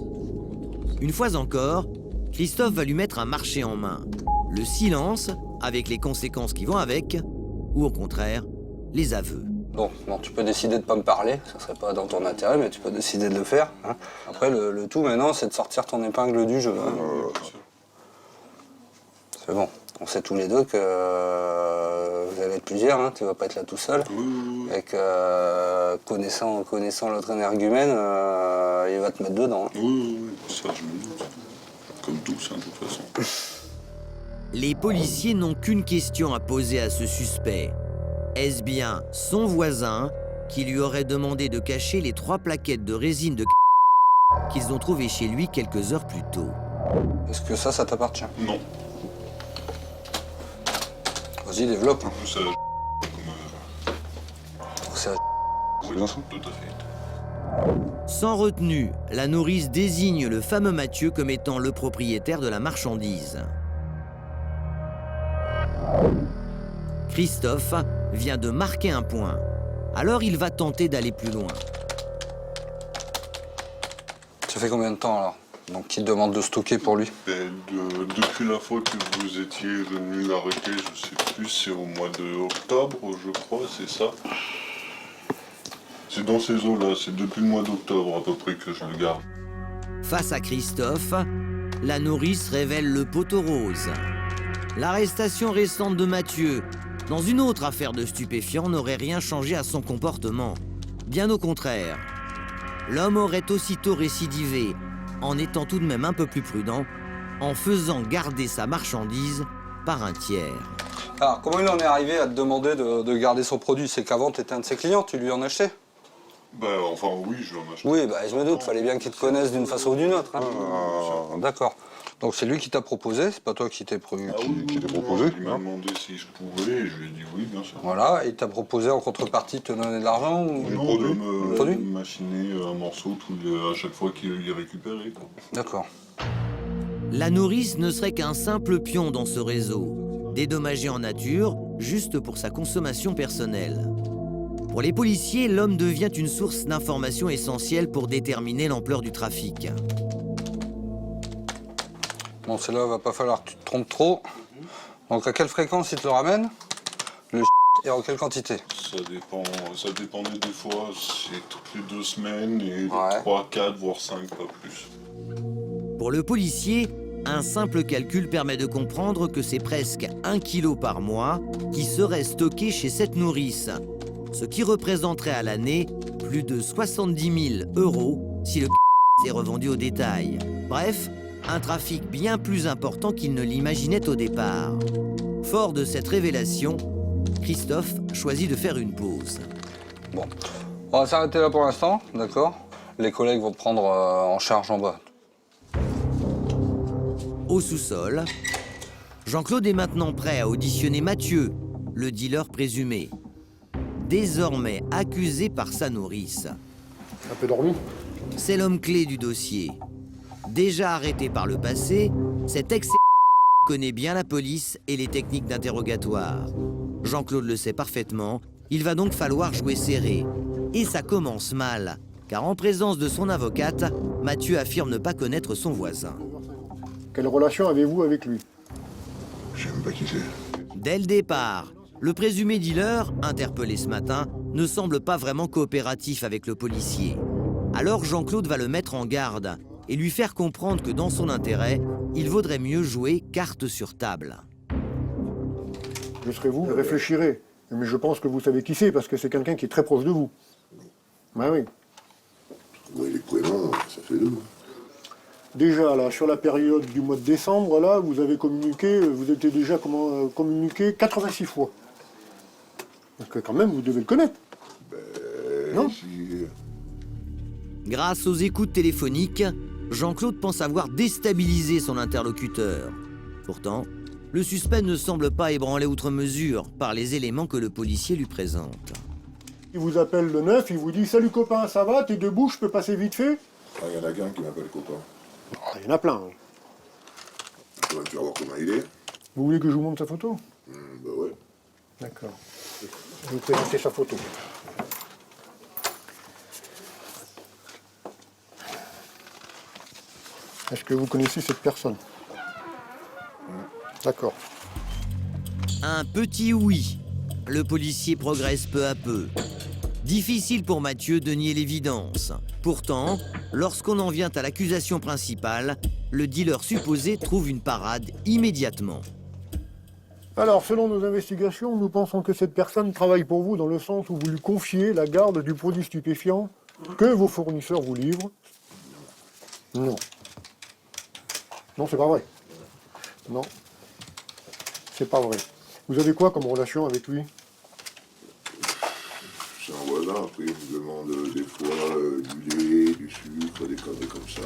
Speaker 1: Une fois encore, Christophe va lui mettre un marché en main. Le silence, avec les conséquences qui vont avec, ou au contraire, les aveux.
Speaker 4: Bon, tu peux décider de ne pas me parler, ça serait pas dans ton intérêt, mais tu peux décider de le faire. Hein. Après, le tout maintenant, c'est de sortir ton épingle du jeu. Hein. C'est bon, on sait tous les deux que vous allez être plusieurs, hein, tu vas pas être là tout seul. Et que connaissant l'autre énergumène, il va te mettre dedans. Hein.
Speaker 2: Oui, ça je me doute. Comme tous, hein, de toute façon.
Speaker 1: Les policiers n'ont qu'une question à poser à ce suspect. Est-ce bien son voisin qui lui aurait demandé de cacher les 3 plaquettes de résine de qu'ils ont trouvées chez lui quelques heures plus tôt?
Speaker 4: Est-ce que ça t'appartient?
Speaker 2: Non.
Speaker 4: Vas-y, développe.
Speaker 2: En plus, ça...
Speaker 4: C'est bien ça.
Speaker 2: Tout à fait.
Speaker 1: Sans retenue, la nourrice désigne le fameux Mathieu comme étant le propriétaire de la marchandise. Christophe vient de marquer un point. Alors il va tenter d'aller plus loin.
Speaker 4: Ça fait combien de temps alors? Donc qui te demande de stocker pour lui?
Speaker 2: Depuis la fois que vous étiez venu l'arrêter, je sais plus, c'est au mois d'octobre, je crois, c'est ça. C'est dans ces eaux-là, c'est depuis le mois d'octobre à peu près que je le garde.
Speaker 1: Face à Christophe, la nourrice révèle le poteau rose. L'arrestation récente de Mathieu, dans une autre affaire de stupéfiants, n'aurait rien changé à son comportement. Bien au contraire. L'homme aurait aussitôt récidivé, en étant tout de même un peu plus prudent, en faisant garder sa marchandise par un tiers.
Speaker 4: Alors, comment il en est arrivé à te demander de garder son produit? C'est qu'avant, tu étais un de ses clients, tu lui en achetais?
Speaker 2: Enfin, oui, je lui en achète.
Speaker 4: Oui, je me doute, fallait bien qu'il te connaisse d'une façon ou d'une autre. Hein. D'accord. Donc c'est lui qui t'a proposé, c'est pas toi qui t'es proposé.
Speaker 2: Il m'a demandé si je pouvais et je lui ai dit oui, bien sûr.
Speaker 4: Voilà, et il t'a proposé en contrepartie de te donner de l'argent ou...
Speaker 2: Non, de me machiner un morceau à chaque fois qu'il est récupéré.
Speaker 4: D'accord.
Speaker 1: La nourrice ne serait qu'un simple pion dans ce réseau, dédommagé en nature, juste pour sa consommation personnelle. Pour les policiers, l'homme devient une source d'informations essentielle pour déterminer l'ampleur du trafic.
Speaker 4: Bon, c'est là, il va pas falloir que tu te trompes trop. Donc à quelle fréquence il te le ramène? Le et en quelle quantité?
Speaker 2: Ça dépendait des fois, c'est toutes les 2 semaines et 3, 4, voire 5, pas plus.
Speaker 1: Pour le policier, un simple calcul permet de comprendre que c'est presque 1 kilo par mois qui serait stocké chez cette nourrice, ce qui représenterait à l'année plus de 70 000 € si le est revendu au détail. Bref, un trafic bien plus important qu'il ne l'imaginait au départ. Fort de cette révélation, Christophe choisit de faire une pause.
Speaker 4: Bon, on va s'arrêter là pour l'instant, d'accord? Les collègues vont te prendre en charge en bas.
Speaker 1: Au sous-sol, Jean-Claude est maintenant prêt à auditionner Mathieu, le dealer présumé. désormais accusé par sa nourrice.
Speaker 5: Un peu dormi.
Speaker 1: C'est l'homme clé du dossier. Déjà arrêté par le passé, cet ex connaît bien la police et les techniques d'interrogatoire. Jean-Claude le sait parfaitement, il va donc falloir jouer serré. Et ça commence mal, car en présence de son avocate, Mathieu affirme ne pas connaître son voisin.
Speaker 5: Quelle relation avez-vous avec lui?
Speaker 6: Je sais même pas qui c'est.
Speaker 1: Dès le départ, le présumé dealer, interpellé ce matin, ne semble pas vraiment coopératif avec le policier. Alors Jean-Claude va le mettre en garde et lui faire comprendre que dans son intérêt, il vaudrait mieux jouer carte sur table.
Speaker 5: Je serai vous, réfléchirez. Mais je pense que vous savez qui c'est, parce que c'est quelqu'un qui est très proche de vous. Ben oui.
Speaker 6: Oui, les prénoms, ça fait deux.
Speaker 5: Déjà, là, sur la période du mois de décembre, là, vous avez communiqué, vous étiez déjà communiqué 86 fois. Donc quand même, vous devez le connaître. Non?
Speaker 1: Grâce aux écoutes téléphoniques, Jean-Claude pense avoir déstabilisé son interlocuteur. Pourtant, le suspect ne semble pas ébranlé outre mesure par les éléments que le policier lui présente.
Speaker 5: Il vous appelle le 9, il vous dit « Salut copain, ça va? T'es debout, je peux passer vite fait ?»
Speaker 6: Il y en a qu'un qui m'appelle copain.
Speaker 5: Il y en a plein. Hein.
Speaker 6: Tu vas me faire voir comment il est.
Speaker 5: Vous voulez que je vous montre sa photo?
Speaker 6: Bah ouais.
Speaker 5: D'accord. Je vais vous présenter sa photo. Est-ce que vous connaissez cette personne? D'accord.
Speaker 1: Un petit oui. Le policier progresse peu à peu. Difficile pour Mathieu de nier l'évidence. Pourtant, lorsqu'on en vient à l'accusation principale, le dealer supposé trouve une parade immédiatement.
Speaker 5: Alors, selon nos investigations, nous pensons que cette personne travaille pour vous dans le sens où vous lui confiez la garde du produit stupéfiant que vos fournisseurs vous livrent. Non. Non, c'est pas vrai. Non. C'est pas vrai. Vous avez quoi comme relation avec lui?
Speaker 6: C'est un voisin, après il me demande des fois du lait, du sucre, des conneries comme ça.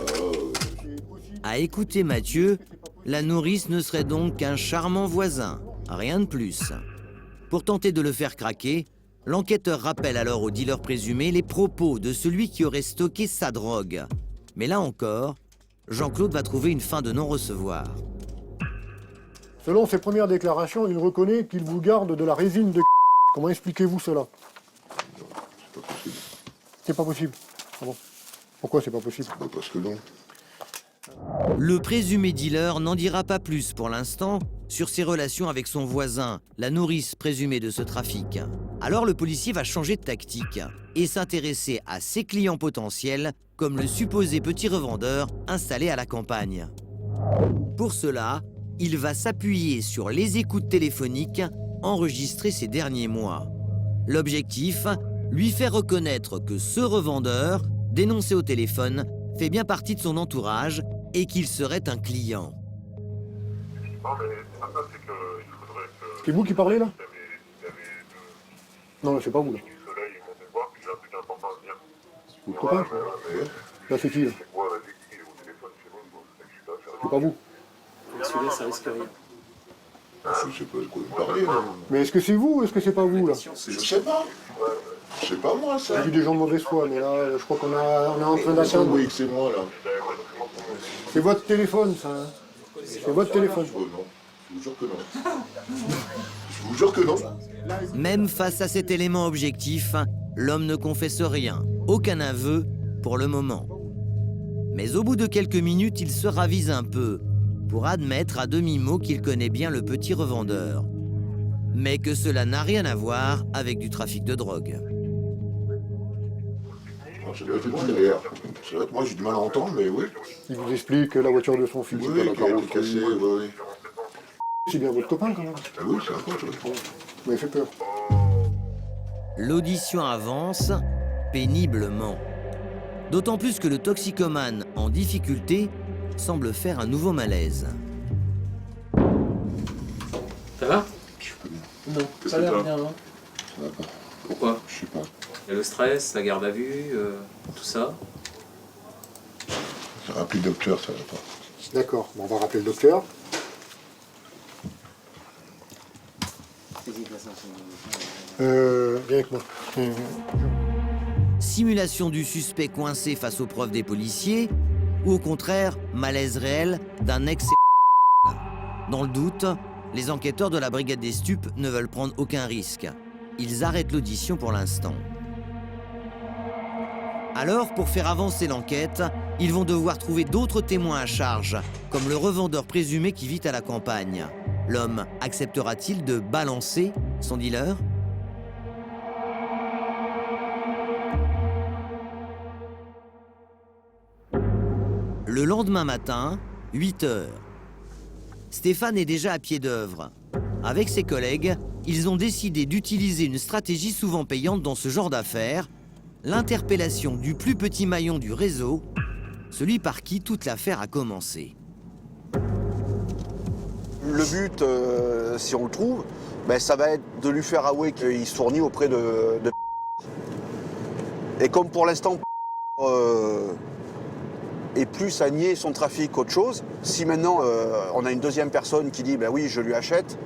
Speaker 1: À écouter Mathieu, la nourrice ne serait donc qu'un charmant voisin, rien de plus. Pour tenter de le faire craquer, l'enquêteur rappelle alors au dealer présumé les propos de celui qui aurait stocké sa drogue. Mais là encore, Jean-Claude va trouver une fin de non-recevoir.
Speaker 5: Selon ses premières déclarations, il reconnaît qu'il vous garde de la résine de. Comment expliquez-vous cela? C'est pas possible. Ah bon? Pourquoi c'est pas possible?
Speaker 6: Parce que non.
Speaker 1: Le présumé dealer n'en dira pas plus pour l'instant sur ses relations avec son voisin, la nourrice présumée de ce trafic. Alors le policier va changer de tactique et s'intéresser à ses clients potentiels comme le supposé petit revendeur installé à la campagne. Pour cela, il va s'appuyer sur les écoutes téléphoniques enregistrées ces derniers mois. L'objectif, lui faire reconnaître que ce revendeur, dénoncé au téléphone, fait bien partie de son entourage et qu'il serait un client.
Speaker 5: C'est vous qui parlez là? Non, c'est pas vous là. Vous copain? Là c'est qui là? C'est pas vous.
Speaker 12: Celui-là, ça risque rien.
Speaker 6: Je sais pas de quoi vous parlez. Là.
Speaker 5: Mais est-ce que c'est vous ou est-ce que c'est pas vous là?
Speaker 6: Je sais pas. Je sais pas moi ça.
Speaker 5: J'ai vu des gens de mauvaise foi, mais là je crois qu'on est en train d'atteindre.
Speaker 6: Oui, c'est moi là.
Speaker 5: C'est votre téléphone ça. Hein. C'est votre téléphone.
Speaker 6: Non, je vous jure que non. Je vous jure que non.
Speaker 1: Même face à cet élément objectif, l'homme ne confesse rien, aucun aveu pour le moment. Mais au bout de quelques minutes, il se ravise un peu pour admettre à demi-mot qu'il connaît bien le petit revendeur, mais que cela n'a rien à voir avec du trafic de drogue.
Speaker 6: Ça doit être moi derrière. Ça doit être moi, j'ai du mal à entendre, mais oui.
Speaker 5: Il vous explique la voiture de son fils.
Speaker 6: Oui, qui a été cassée, oui.
Speaker 5: C'est bien votre copain quand même.
Speaker 6: Ah oui, c'est un pote, oui.
Speaker 5: Vous m'avez fait peur.
Speaker 1: L'audition avance péniblement. D'autant plus que le toxicomane en difficulté semble faire un nouveau malaise.
Speaker 11: Ça va?
Speaker 12: Non, ça a l'air bien, non?
Speaker 6: Ça va pas.
Speaker 11: Pourquoi?
Speaker 6: Je sais pas.
Speaker 11: Il y a le stress, la garde à vue, tout ça.
Speaker 6: Ça rappelle le docteur, ça va pas.
Speaker 5: D'accord, bon, on va rappeler le docteur. Viens avec moi.
Speaker 1: Simulation du suspect coincé face aux preuves des policiers, ou au contraire, malaise réel d'un ex. Dans le doute, les enquêteurs de la brigade des stupes ne veulent prendre aucun risque. Ils arrêtent l'audition pour l'instant. Alors, pour faire avancer l'enquête, ils vont devoir trouver d'autres témoins à charge, comme le revendeur présumé qui vit à la campagne. L'homme acceptera-t-il de balancer son dealer ? Le lendemain matin, 8 heures. Stéphane est déjà à pied d'œuvre. Avec ses collègues, ils ont décidé d'utiliser une stratégie souvent payante dans ce genre d'affaires, l'interpellation du plus petit maillon du réseau, celui par qui toute l'affaire a commencé.
Speaker 9: Le but, si on le trouve, ben, ça va être de lui faire avouer qu'il se fournit auprès de... Et comme pour l'instant, est plus à nier son trafic qu'autre chose, si maintenant on a une deuxième personne qui dit ben oui, je lui achète,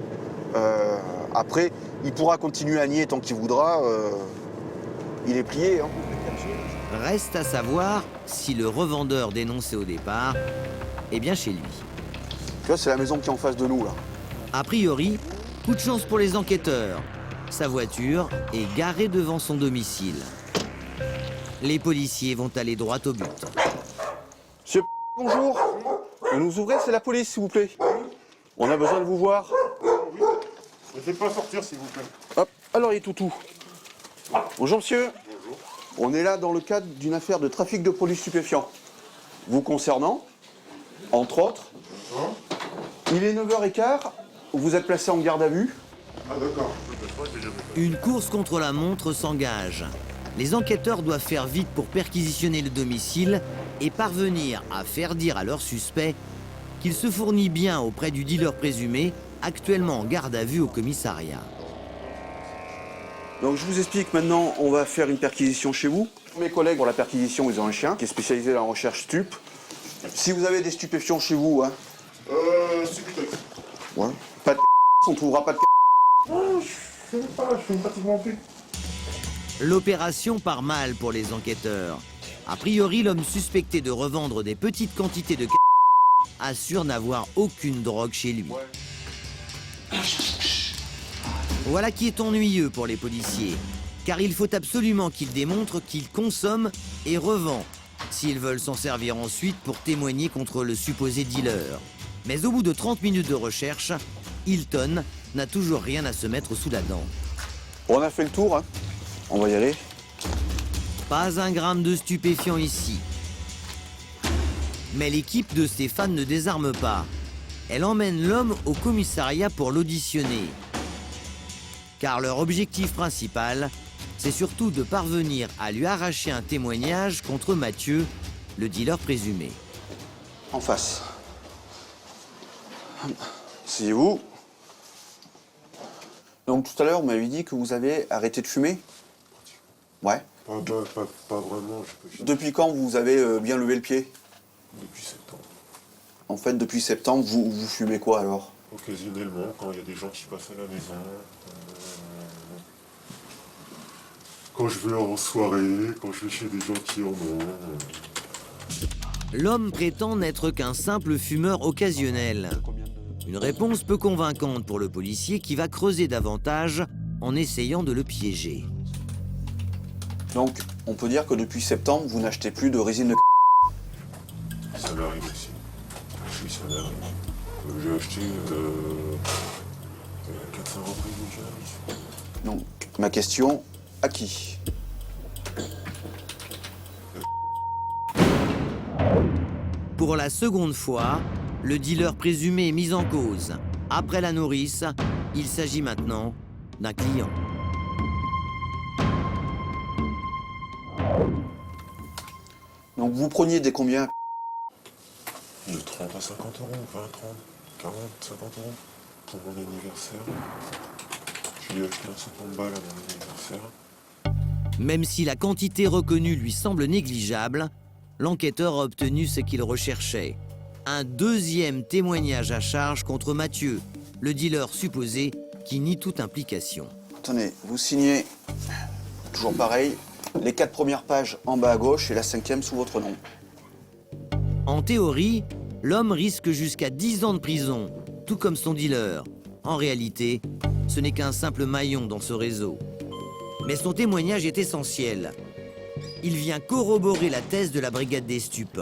Speaker 9: après, il pourra continuer à nier tant qu'il voudra, il est plié. Hein.
Speaker 1: Reste à savoir si le revendeur dénoncé au départ est bien chez lui.
Speaker 9: Tu vois, c'est la maison qui est en face de nous, là.
Speaker 1: A priori, coup de chance pour les enquêteurs. Sa voiture est garée devant son domicile. Les policiers vont aller droit au but.
Speaker 9: Monsieur, bonjour. Vous nous ouvrez, c'est la police, s'il vous plaît. On a besoin de vous voir.
Speaker 6: Ne faites pas sortir, s'il vous plaît.
Speaker 9: Hop, alors il est toutou. Bonjour, monsieur. Bonjour. On est là dans le cadre d'une affaire de trafic de produits stupéfiants. Vous concernant, entre autres. Il est 9h15, vous êtes placé en garde à vue.
Speaker 6: Ah d'accord.
Speaker 1: Une course contre la montre s'engage. Les enquêteurs doivent faire vite pour perquisitionner le domicile et parvenir à faire dire à leur suspect qu'il se fournit bien auprès du dealer présumé, actuellement en garde à vue au commissariat.
Speaker 9: Donc je vous explique maintenant, on va faire une perquisition chez vous. Mes collègues pour la perquisition, ils ont un chien qui est spécialisé dans la recherche stup. Si vous avez des stupéfiants chez vous, hein.
Speaker 6: Subutex.
Speaker 9: Ouais. Pas de on trouvera pas de
Speaker 6: Non, je fais pratiquement plus.
Speaker 1: L'opération part mal pour les enquêteurs. A priori, l'homme suspecté de revendre des petites quantités de assure n'avoir aucune drogue chez lui. Voilà qui est ennuyeux pour les policiers, car il faut absolument qu'ils démontrent qu'ils consomment et revendent, s'ils veulent s'en servir ensuite pour témoigner contre le supposé dealer. Mais au bout de 30 minutes de recherche, Hilton n'a toujours rien à se mettre sous la dent.
Speaker 9: On a fait le tour, hein. On va y aller.
Speaker 1: Pas un gramme de stupéfiant ici. Mais l'équipe de Stéphane ne désarme pas. Elle emmène l'homme au commissariat pour l'auditionner. Car leur objectif principal, c'est surtout de parvenir à lui arracher un témoignage contre Mathieu, le dealer présumé.
Speaker 9: En face. Asseyez-vous. Donc tout à l'heure, vous m'avez dit que vous avez arrêté de fumer? Ouais.
Speaker 6: Pas vraiment.
Speaker 9: Depuis quand vous avez bien levé le pied?
Speaker 6: Depuis septembre.
Speaker 9: En fait, depuis septembre, vous fumez quoi alors?
Speaker 6: Occasionnellement, quand il y a des gens qui passent à la maison. Quand je vais en soirée, quand je vais chez des gens qui en ont.
Speaker 1: L'homme prétend n'être qu'un simple fumeur occasionnel. Une réponse peu convaincante pour le policier qui va creuser davantage en essayant de le piéger.
Speaker 9: Donc, on peut dire que depuis septembre, vous n'achetez plus de résine de
Speaker 6: Ça m'arrive aussi. Oui, ça m'arrive. J'ai acheté 400 reprises déjà.
Speaker 9: Donc, ma question, à qui?
Speaker 1: Pour la seconde fois, le dealer présumé est mis en cause. Après la nourrice, il s'agit maintenant d'un client.
Speaker 9: Donc vous preniez des combien?
Speaker 6: De 30 à 50 euros, 20, 30, 40, 50 euros pour mon anniversaire. Je lui ai acheté un 50 balles à mon anniversaire.
Speaker 1: Même si la quantité reconnue lui semble négligeable, l'enquêteur a obtenu ce qu'il recherchait. Un deuxième témoignage à charge contre Mathieu, le dealer supposé qui nie toute implication.
Speaker 9: Attendez, vous signez Toujours pareil, les 4 premières pages en bas à gauche et la 5e sous votre nom.
Speaker 1: En théorie, l'homme risque jusqu'à 10 ans de prison, tout comme son dealer. En réalité, ce n'est qu'un simple maillon dans ce réseau. Mais son témoignage est essentiel. Il vient corroborer la thèse de la brigade des stupes.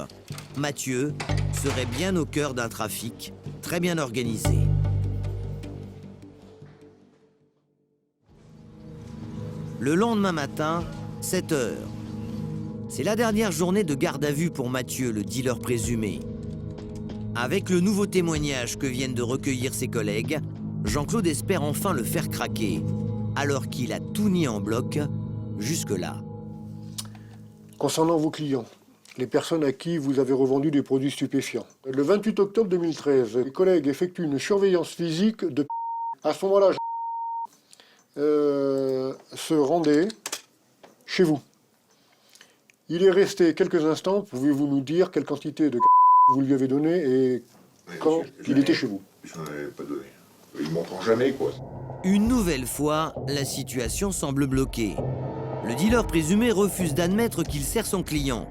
Speaker 1: Mathieu serait bien au cœur d'un trafic très bien organisé. Le lendemain matin, 7 h. C'est la dernière journée de garde à vue pour Mathieu, le dealer présumé. Avec le nouveau témoignage que viennent de recueillir ses collègues, Jean-Claude espère enfin le faire craquer, alors qu'il a tout nié en bloc jusque-là.
Speaker 5: Concernant vos clients, les personnes à qui vous avez revendu des produits stupéfiants. Le 28 octobre 2013, les collègues effectuent une surveillance physique de à ce moment-là, se rendait chez vous. Il est resté quelques instants. Pouvez-vous nous dire quelle quantité de vous lui avez donné et quand il était chez vous?
Speaker 6: Je n'en avais pas donné. Il m'en prend jamais, quoi.
Speaker 1: Une nouvelle fois, la situation semble bloquée. Le dealer présumé refuse d'admettre qu'il sert son client.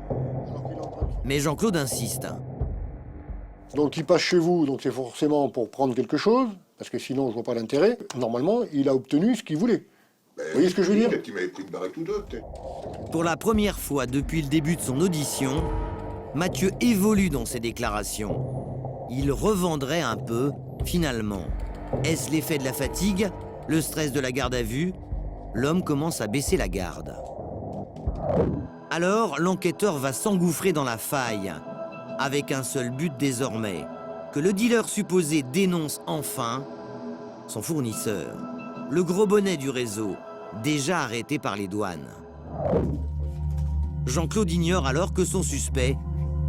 Speaker 1: Mais Jean-Claude insiste.
Speaker 5: Donc il passe chez vous, donc c'est forcément pour prendre quelque chose, parce que sinon je vois pas l'intérêt. Normalement, il a obtenu ce qu'il voulait. Vous voyez ce que je veux dire?
Speaker 6: Peut-être qu'il m'avait pris une barrette ou deux, peut-être.
Speaker 1: Pour la première fois depuis le début de son audition, Mathieu évolue dans ses déclarations. Il revendrait un peu, finalement. Est-ce l'effet de la fatigue, le stress de la garde à vue? L'homme commence à baisser la garde. Alors, l'enquêteur va s'engouffrer dans la faille, avec un seul but désormais, que le dealer supposé dénonce enfin son fournisseur, le gros bonnet du réseau, déjà arrêté par les douanes. Jean-Claude ignore alors que son suspect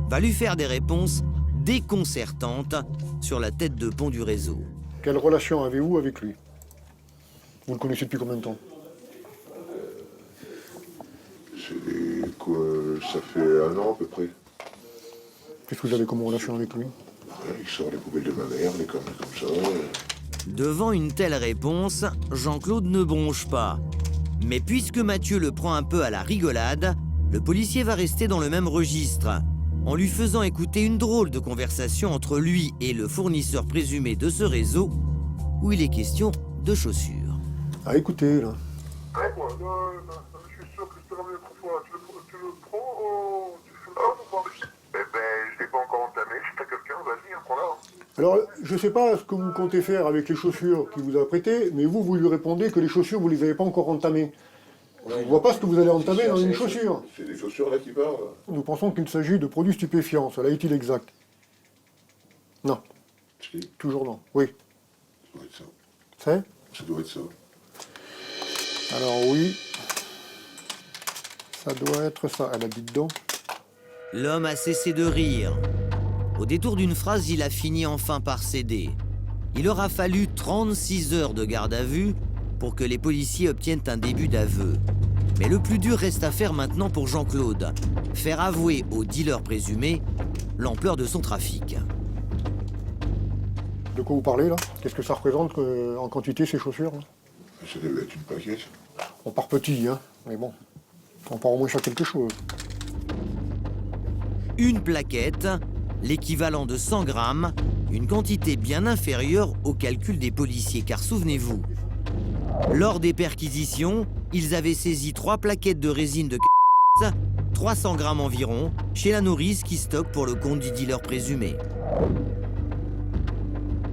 Speaker 1: va lui faire des réponses déconcertantes sur la tête de pont du réseau.
Speaker 5: Quelle relation avez-vous avec lui? Vous le connaissez depuis combien de temps?
Speaker 6: C'est quoi? Ça fait 1 an à peu près.
Speaker 5: Qu'est-ce que vous avez comme relation avec lui?
Speaker 6: Il sort les poubelles de ma mère, les conneries comme ça.
Speaker 1: Devant une telle réponse, Jean-Claude ne bronche pas. Mais puisque Mathieu le prend un peu à la rigolade, le policier va rester dans le même registre, en lui faisant écouter une drôle de conversation entre lui et le fournisseur présumé de ce réseau, où il est question de chaussures.
Speaker 5: Ah, écoutez, là.
Speaker 7: Ouais, moi, je suis sûr que je te l'avais fois. Tu le prends tu fais là ou pas? Eh ben, je l'ai pas encore entamé. Si t'as quelqu'un, vas-y, prends-la.
Speaker 5: Alors, je sais pas ce que vous comptez faire avec les chaussures qu'il vous a prêtées, mais vous lui répondez que les chaussures, vous les avez pas encore entamées. Je ne vois pas ce que vous allez entamer dans une chaussure.
Speaker 6: C'est des chaussures là qui parlent.
Speaker 5: Nous pensons qu'il s'agit de produits stupéfiants. Cela est-il exact? Non.
Speaker 6: Si.
Speaker 5: Toujours non. Oui.
Speaker 6: Ça doit être ça.
Speaker 5: C'est?
Speaker 6: Ça doit être ça.
Speaker 5: Alors oui. Ça doit être ça. Elle a dit dedans.
Speaker 1: L'homme a cessé de rire. Au détour d'une phrase, il a fini enfin par céder. Il aura fallu 36 heures de garde à vue pour que les policiers obtiennent un début d'aveu. Mais le plus dur reste à faire maintenant pour Jean-Claude. Faire avouer au dealer présumé l'ampleur de son trafic.
Speaker 5: De quoi vous parlez là? Qu'est-ce que ça représente en quantité ces chaussures là?
Speaker 6: Ça devait être une plaquette.
Speaker 5: On part petit, hein, mais bon. On part au moins sur quelque chose.
Speaker 1: Une plaquette, l'équivalent de 100 grammes, une quantité bien inférieure au calcul des policiers, car souvenez-vous, lors des perquisitions, ils avaient saisi 3 plaquettes de résine de 300 grammes environ, chez la nourrice qui stocke pour le compte du dealer présumé.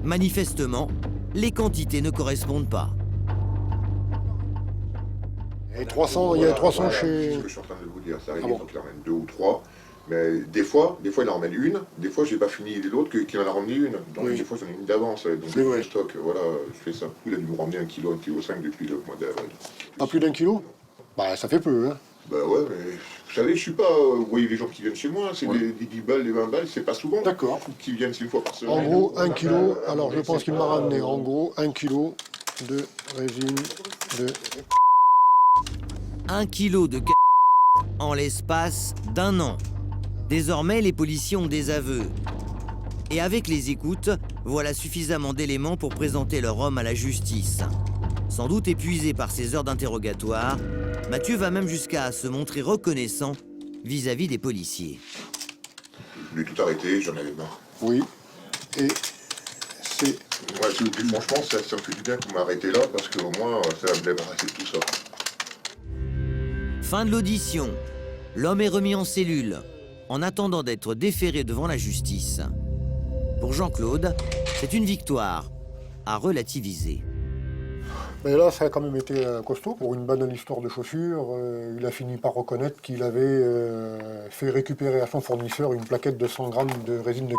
Speaker 1: Manifestement, les quantités ne correspondent pas.
Speaker 5: Et 300, il y a 300 chez...
Speaker 6: C'est ce que je suis en train de vous dire. Ça arrive, donc il en ramène 2 ou 3. Mais des fois il en ramène une. Des fois, j'ai pas fini l'autre qu'il en a ramené une. Donc des fois, j'en ai une d'avance. Donc je stocke. Voilà, je fais ça. Il a dû me ramener 1 kg, 1,5 kg depuis le mois d'avril.
Speaker 5: Pas plus d'1 kilo? Bah, ça fait peu, hein.
Speaker 6: Bah ouais, mais vous savez, je suis pas... vous voyez les gens qui viennent chez moi, c'est des 10 balles, des 20 balles, c'est pas souvent.
Speaker 5: D'accord.
Speaker 6: Qui viennent 6 fois par semaine.
Speaker 5: En gros, 1 kilo, alors je pense qu'il m'a ramené en gros 1 kilo de résine de...
Speaker 1: 1 kilo de en l'espace d'1 an. Désormais, les policiers ont des aveux. Et avec les écoutes, voilà suffisamment d'éléments pour présenter leur homme à la justice. Sans doute épuisé par ses heures d'interrogatoire, Mathieu va même jusqu'à se montrer reconnaissant vis-à-vis des policiers.
Speaker 6: Je voulais tout arrêter, j'en avais marre.
Speaker 5: Oui. Et c'est...
Speaker 6: Ouais, franchement, ça me fait du bien qu'on m'arrête là, parce qu'au moins, ça va me débarrasser de tout ça.
Speaker 1: Fin de l'audition. L'homme est remis en cellule, en attendant d'être déféré devant la justice. Pour Jean-Claude, c'est une victoire à relativiser.
Speaker 5: Mais là, ça a quand même été costaud. Pour une banale histoire de chaussures, il a fini par reconnaître qu'il avait fait récupérer à son fournisseur une plaquette de 100 grammes de résine de...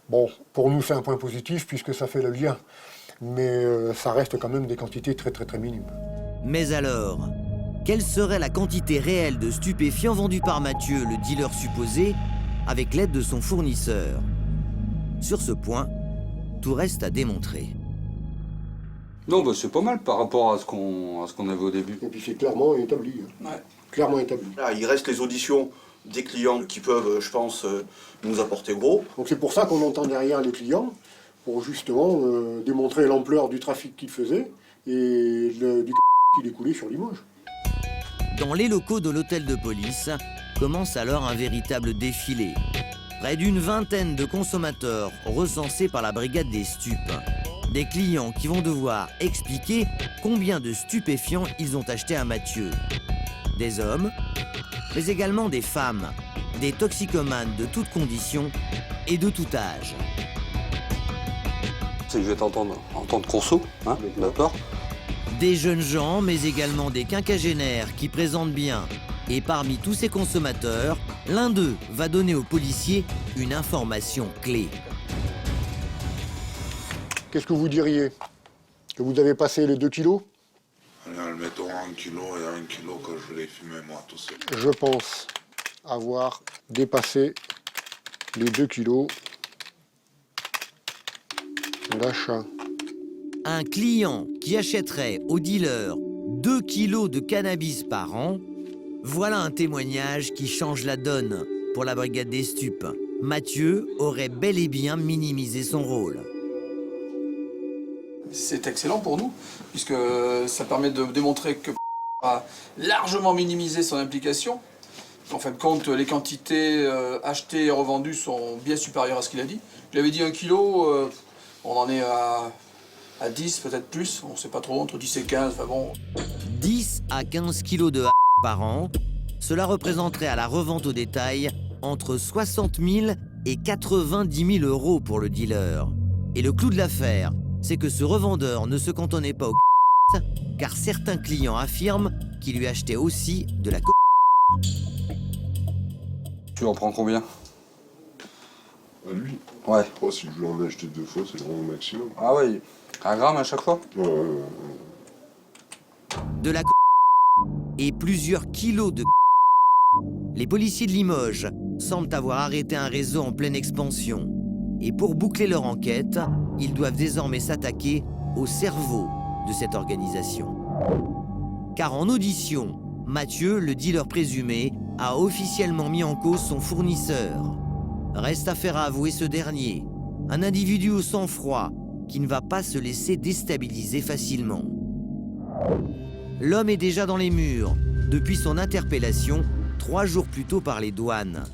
Speaker 5: Bon, pour nous, c'est un point positif puisque ça fait le lien. Mais ça reste quand même des quantités très minimes.
Speaker 1: Mais alors, quelle serait la quantité réelle de stupéfiants vendus par Mathieu, le dealer supposé, avec l'aide de son fournisseur? Sur ce point, tout reste à démontrer.
Speaker 4: Non, bah, c'est pas mal par rapport à ce qu'on avait au début.
Speaker 5: Et puis c'est clairement établi.
Speaker 4: Ouais.
Speaker 5: Clairement établi.
Speaker 9: Là, il reste les auditions des clients qui peuvent, je pense, nous apporter gros.
Speaker 5: Donc c'est pour ça qu'on entend derrière les clients, pour justement démontrer l'ampleur du trafic qu'il faisait et du qu'il écoulait sur Limoges.
Speaker 1: Dans les locaux de l'hôtel de police, commence alors un véritable défilé. Près d'une vingtaine de consommateurs recensés par la brigade des stupes. Des clients qui vont devoir expliquer combien de stupéfiants ils ont acheté à Mathieu. Des hommes, mais également des femmes, des toxicomanes de toutes conditions et de tout âge.
Speaker 4: Je vais t'entendre conso, hein, d'accord?
Speaker 1: Des jeunes gens, mais également des quinquagénaires qui présentent bien. Et parmi tous ces consommateurs, l'un d'eux va donner aux policiers une information clé.
Speaker 5: Qu'est-ce que vous diriez? Que vous avez passé les 2 kilos?
Speaker 2: Mettons 1 kilo et 1 kilo que je l'ai fumé moi tout seul.
Speaker 5: Je pense avoir dépassé les 2 kilos d'achat.
Speaker 1: Un client qui achèterait au dealer 2 kilos de cannabis par an, voilà un témoignage qui change la donne pour la brigade des stupes. Mathieu aurait bel et bien minimisé son rôle.
Speaker 8: C'est excellent pour nous, puisque ça permet de démontrer que a largement minimisé son implication. En fin de compte, les quantités achetées et revendues sont bien supérieures à ce qu'il a dit. Je lui avais dit 1 kilo, on en est à 10, peut-être plus, on ne sait pas trop, entre 10 et 15, enfin bon.
Speaker 1: 10 à 15 kilos de par an, cela représenterait à la revente au détail entre 60 000 et 90 000 euros pour le dealer. Et le clou de l'affaire, c'est que ce revendeur ne se cantonnait pas au car certains clients affirment qu'il lui achetait aussi de la
Speaker 4: Tu en prends combien?
Speaker 2: À lui?
Speaker 4: Ouais.
Speaker 2: Oh, si je lui en ai acheté 2 fois, c'est vraiment le maximum.
Speaker 4: Ah ouais, 1 gramme à chaque fois?
Speaker 1: de la et plusieurs kilos de Les policiers de Limoges semblent avoir arrêté un réseau en pleine expansion. Et pour boucler leur enquête, ils doivent désormais s'attaquer au cerveau de cette organisation. Car en audition, Mathieu, le dealer présumé, a officiellement mis en cause son fournisseur. Reste à faire avouer ce dernier, un individu au sang-froid qui ne va pas se laisser déstabiliser facilement. L'homme est déjà dans les murs depuis son interpellation 3 jours plus tôt par les douanes.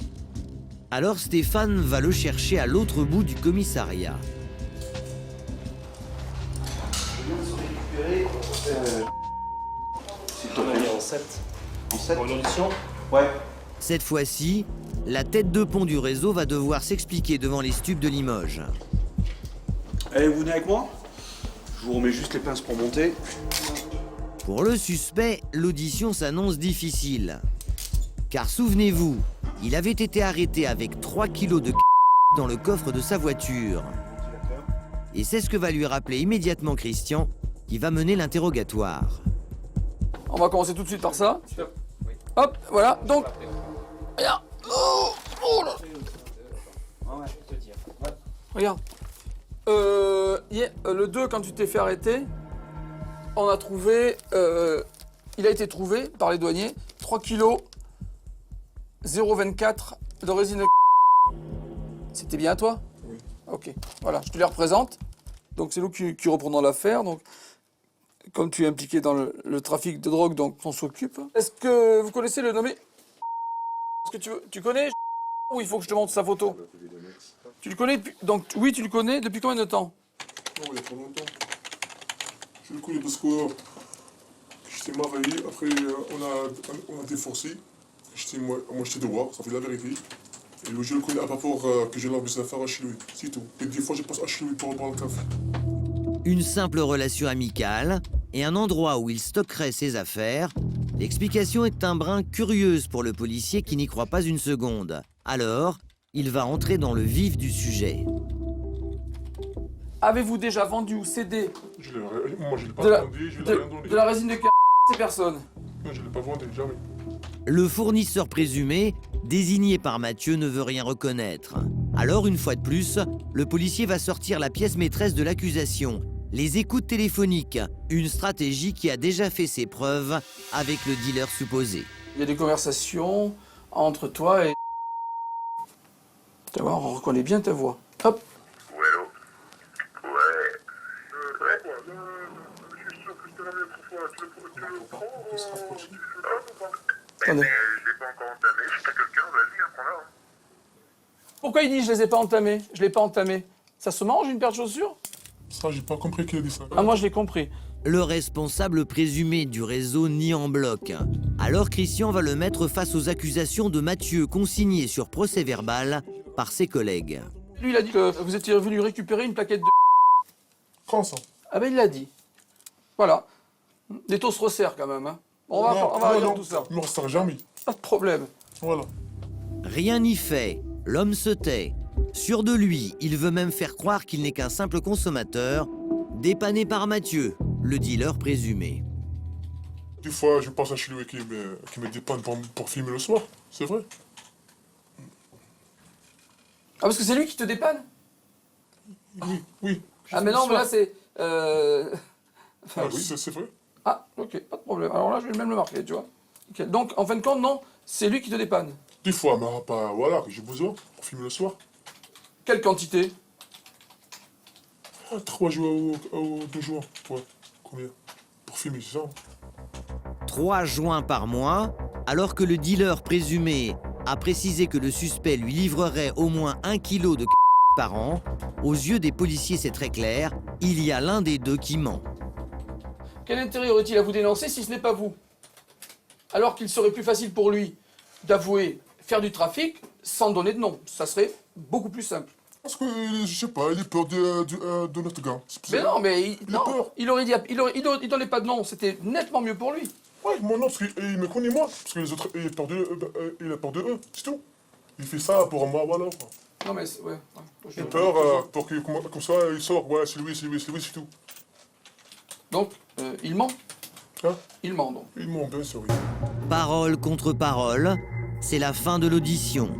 Speaker 1: Alors Stéphane va le chercher à l'autre bout du commissariat.
Speaker 12: En 7. En 7 pour l'audition?
Speaker 9: Ouais.
Speaker 1: Cette fois-ci, la tête de pont du réseau va devoir s'expliquer devant les stupes de Limoges.
Speaker 9: Allez, vous venez avec moi? Je vous remets juste les pinces pour monter.
Speaker 1: Pour le suspect, l'audition s'annonce difficile. Car souvenez-vous, il avait été arrêté avec 3 kilos de dans le coffre de sa voiture. Et c'est ce que va lui rappeler immédiatement Christian, qui va mener l'interrogatoire.
Speaker 8: On va commencer tout de suite par ça. Hop, voilà, donc... Regarde. Oh là. Regarde. Le 2, quand tu t'es fait arrêter, on a trouvé... il a été trouvé par les douaniers, 3 kilos 0,24 de résine de... C'était bien à toi? Oui. Ok, voilà, je te les représente. Donc c'est nous qui reprenons l'affaire. Donc comme tu es impliqué dans le trafic de drogue, donc on s'occupe. Est-ce que vous connaissez le nommé? Est-ce que tu connais ou il faut que je te montre sa photo? Tu le connais depuis... Donc oui, tu le connais depuis combien de temps?
Speaker 15: Non, il y a pas longtemps. Je le connais parce que j'étais marié, après on a divorcé. Moi j'étais dehors, ça fait la vérité. Et lui, je le connais à rapport que j'ai l'envie de faire chez lui, c'est tout. Et des fois je passe à chez lui pour boire le café.
Speaker 1: Une simple relation amicale et un endroit où il stockerait ses affaires, l'explication est un brin curieuse pour le policier qui n'y croit pas une seconde. Alors, il va entrer dans le vif du sujet.
Speaker 8: Avez-vous déjà vendu ou cédé
Speaker 15: moi je l'ai pas vendu, je l'ai rien donné.
Speaker 8: De la résine de ces personnes?
Speaker 15: Non, je l'ai pas vendu, jamais.
Speaker 1: Le fournisseur présumé, désigné par Mathieu, ne veut rien reconnaître. Alors, une fois de plus, le policier va sortir la pièce maîtresse de l'accusation, les écoutes téléphoniques, une stratégie qui a déjà fait ses preuves avec le dealer supposé.
Speaker 8: Il y a des conversations entre toi et... Tu vois, on reconnaît bien ta voix. Hop.
Speaker 7: Ouais, allô? Ouais. Je suis sûr que je te l'avais autrefois. Tu le prends? Tu le prends ou pas? Mais je l'ai pas encore entamé. Si t'as quelqu'un, vas-y, prends-la.
Speaker 8: Pourquoi il dit je les ai pas entamés? Je l'ai pas entamé. Ça se mange une paire de chaussures?
Speaker 15: Ça, j'ai pas compris qu'il a dit ça.
Speaker 8: Ah, moi je l'ai compris.
Speaker 1: Le responsable présumé du réseau nie en bloc. Alors Christian va le mettre face aux accusations de Mathieu consignées sur procès-verbal par ses collègues.
Speaker 8: Lui, il a dit que vous étiez venu récupérer une plaquette de...
Speaker 15: Quand ça?
Speaker 8: Ah ben il l'a dit. Voilà. Les taux se resserrent quand même. Hein. On va regarder tout ça.
Speaker 15: Il me restera jamais.
Speaker 8: Pas de problème.
Speaker 15: Voilà.
Speaker 1: Rien n'y fait. L'homme se tait. Sûr de lui, il veut même faire croire qu'il n'est qu'un simple consommateur, dépanné par Mathieu, le dealer présumé.
Speaker 15: Des fois, je pense à chez lui qui me dépanne pour filmer le soir. C'est vrai.
Speaker 8: Ah, parce que c'est lui qui te dépanne?
Speaker 15: Oui.
Speaker 8: Ah, mais non, mais là, c'est...
Speaker 15: Enfin, oui, c'est vrai.
Speaker 8: Ah, ok, pas de problème. Alors là, je vais même le marquer, tu vois. Okay. Donc, en fin de compte, non, c'est lui qui te dépanne.
Speaker 15: Des fois, mais pas... Voilà, que j'ai besoin pour filmer le soir.
Speaker 8: Quelle quantité?
Speaker 15: 3 jours ou 2 jours. Ouais, combien? Pour filmer, c'est ça?
Speaker 1: 3 joints par mois, alors que le dealer présumé a précisé que le suspect lui livrerait au moins 1 kilo de par an. Aux yeux des policiers, c'est très clair, il y a l'un des deux qui ment.
Speaker 8: Quel intérêt aurait-il à vous dénoncer si ce n'est pas vous? Alors qu'il serait plus facile pour lui d'avouer faire du trafic sans donner de nom. Ça serait beaucoup plus simple.
Speaker 15: Parce que, je sais pas, il a peur de notre gars.
Speaker 8: Mais non, mais il aurait dit, il donnait pas de nom, c'était nettement mieux pour lui.
Speaker 15: Ouais, mon nom, parce qu'il me connaît moi, parce que les autres, il a peur de eux, c'est tout. Il fait ça pour moi, voilà. Quoi.
Speaker 8: Non mais, ouais.
Speaker 15: Il a peur pour que, comme ça, il sort, ouais, c'est lui, c'est tout.
Speaker 8: Donc, il ment.
Speaker 15: Hein?
Speaker 8: Il ment, donc.
Speaker 15: Il ment, bien sûr, oui.
Speaker 1: Parole contre parole, c'est la fin de l'audition.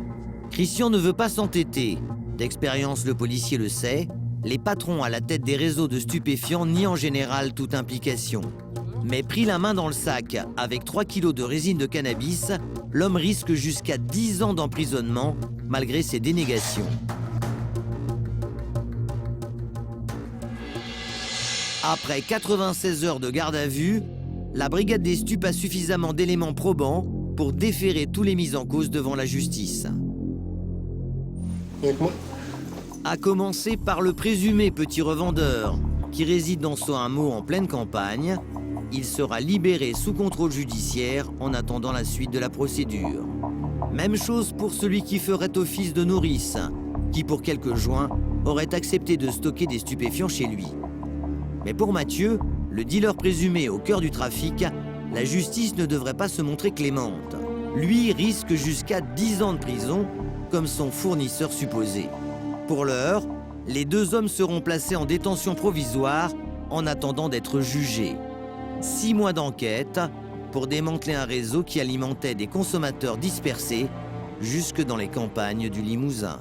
Speaker 1: Christian ne veut pas s'entêter. D'expérience, le policier le sait, les patrons à la tête des réseaux de stupéfiants nient en général toute implication. Mais pris la main dans le sac avec 3 kilos de résine de cannabis, l'homme risque jusqu'à 10 ans d'emprisonnement malgré ses dénégations. Après 96 heures de garde à vue, la brigade des stupes a suffisamment d'éléments probants pour déférer tous les mis en cause devant la justice. À commencer par le présumé petit revendeur, qui réside dans son hameau en pleine campagne. Il sera libéré sous contrôle judiciaire en attendant la suite de la procédure. Même chose pour celui qui ferait office de nourrice, qui pour quelques joints aurait accepté de stocker des stupéfiants chez lui. Mais pour Mathieu, le dealer présumé au cœur du trafic, la justice ne devrait pas se montrer clémente. Lui risque jusqu'à 10 ans de prison, comme son fournisseur supposé. Pour l'heure, les 2 hommes seront placés en détention provisoire en attendant d'être jugés. 6 mois d'enquête pour démanteler un réseau qui alimentait des consommateurs dispersés jusque dans les campagnes du Limousin.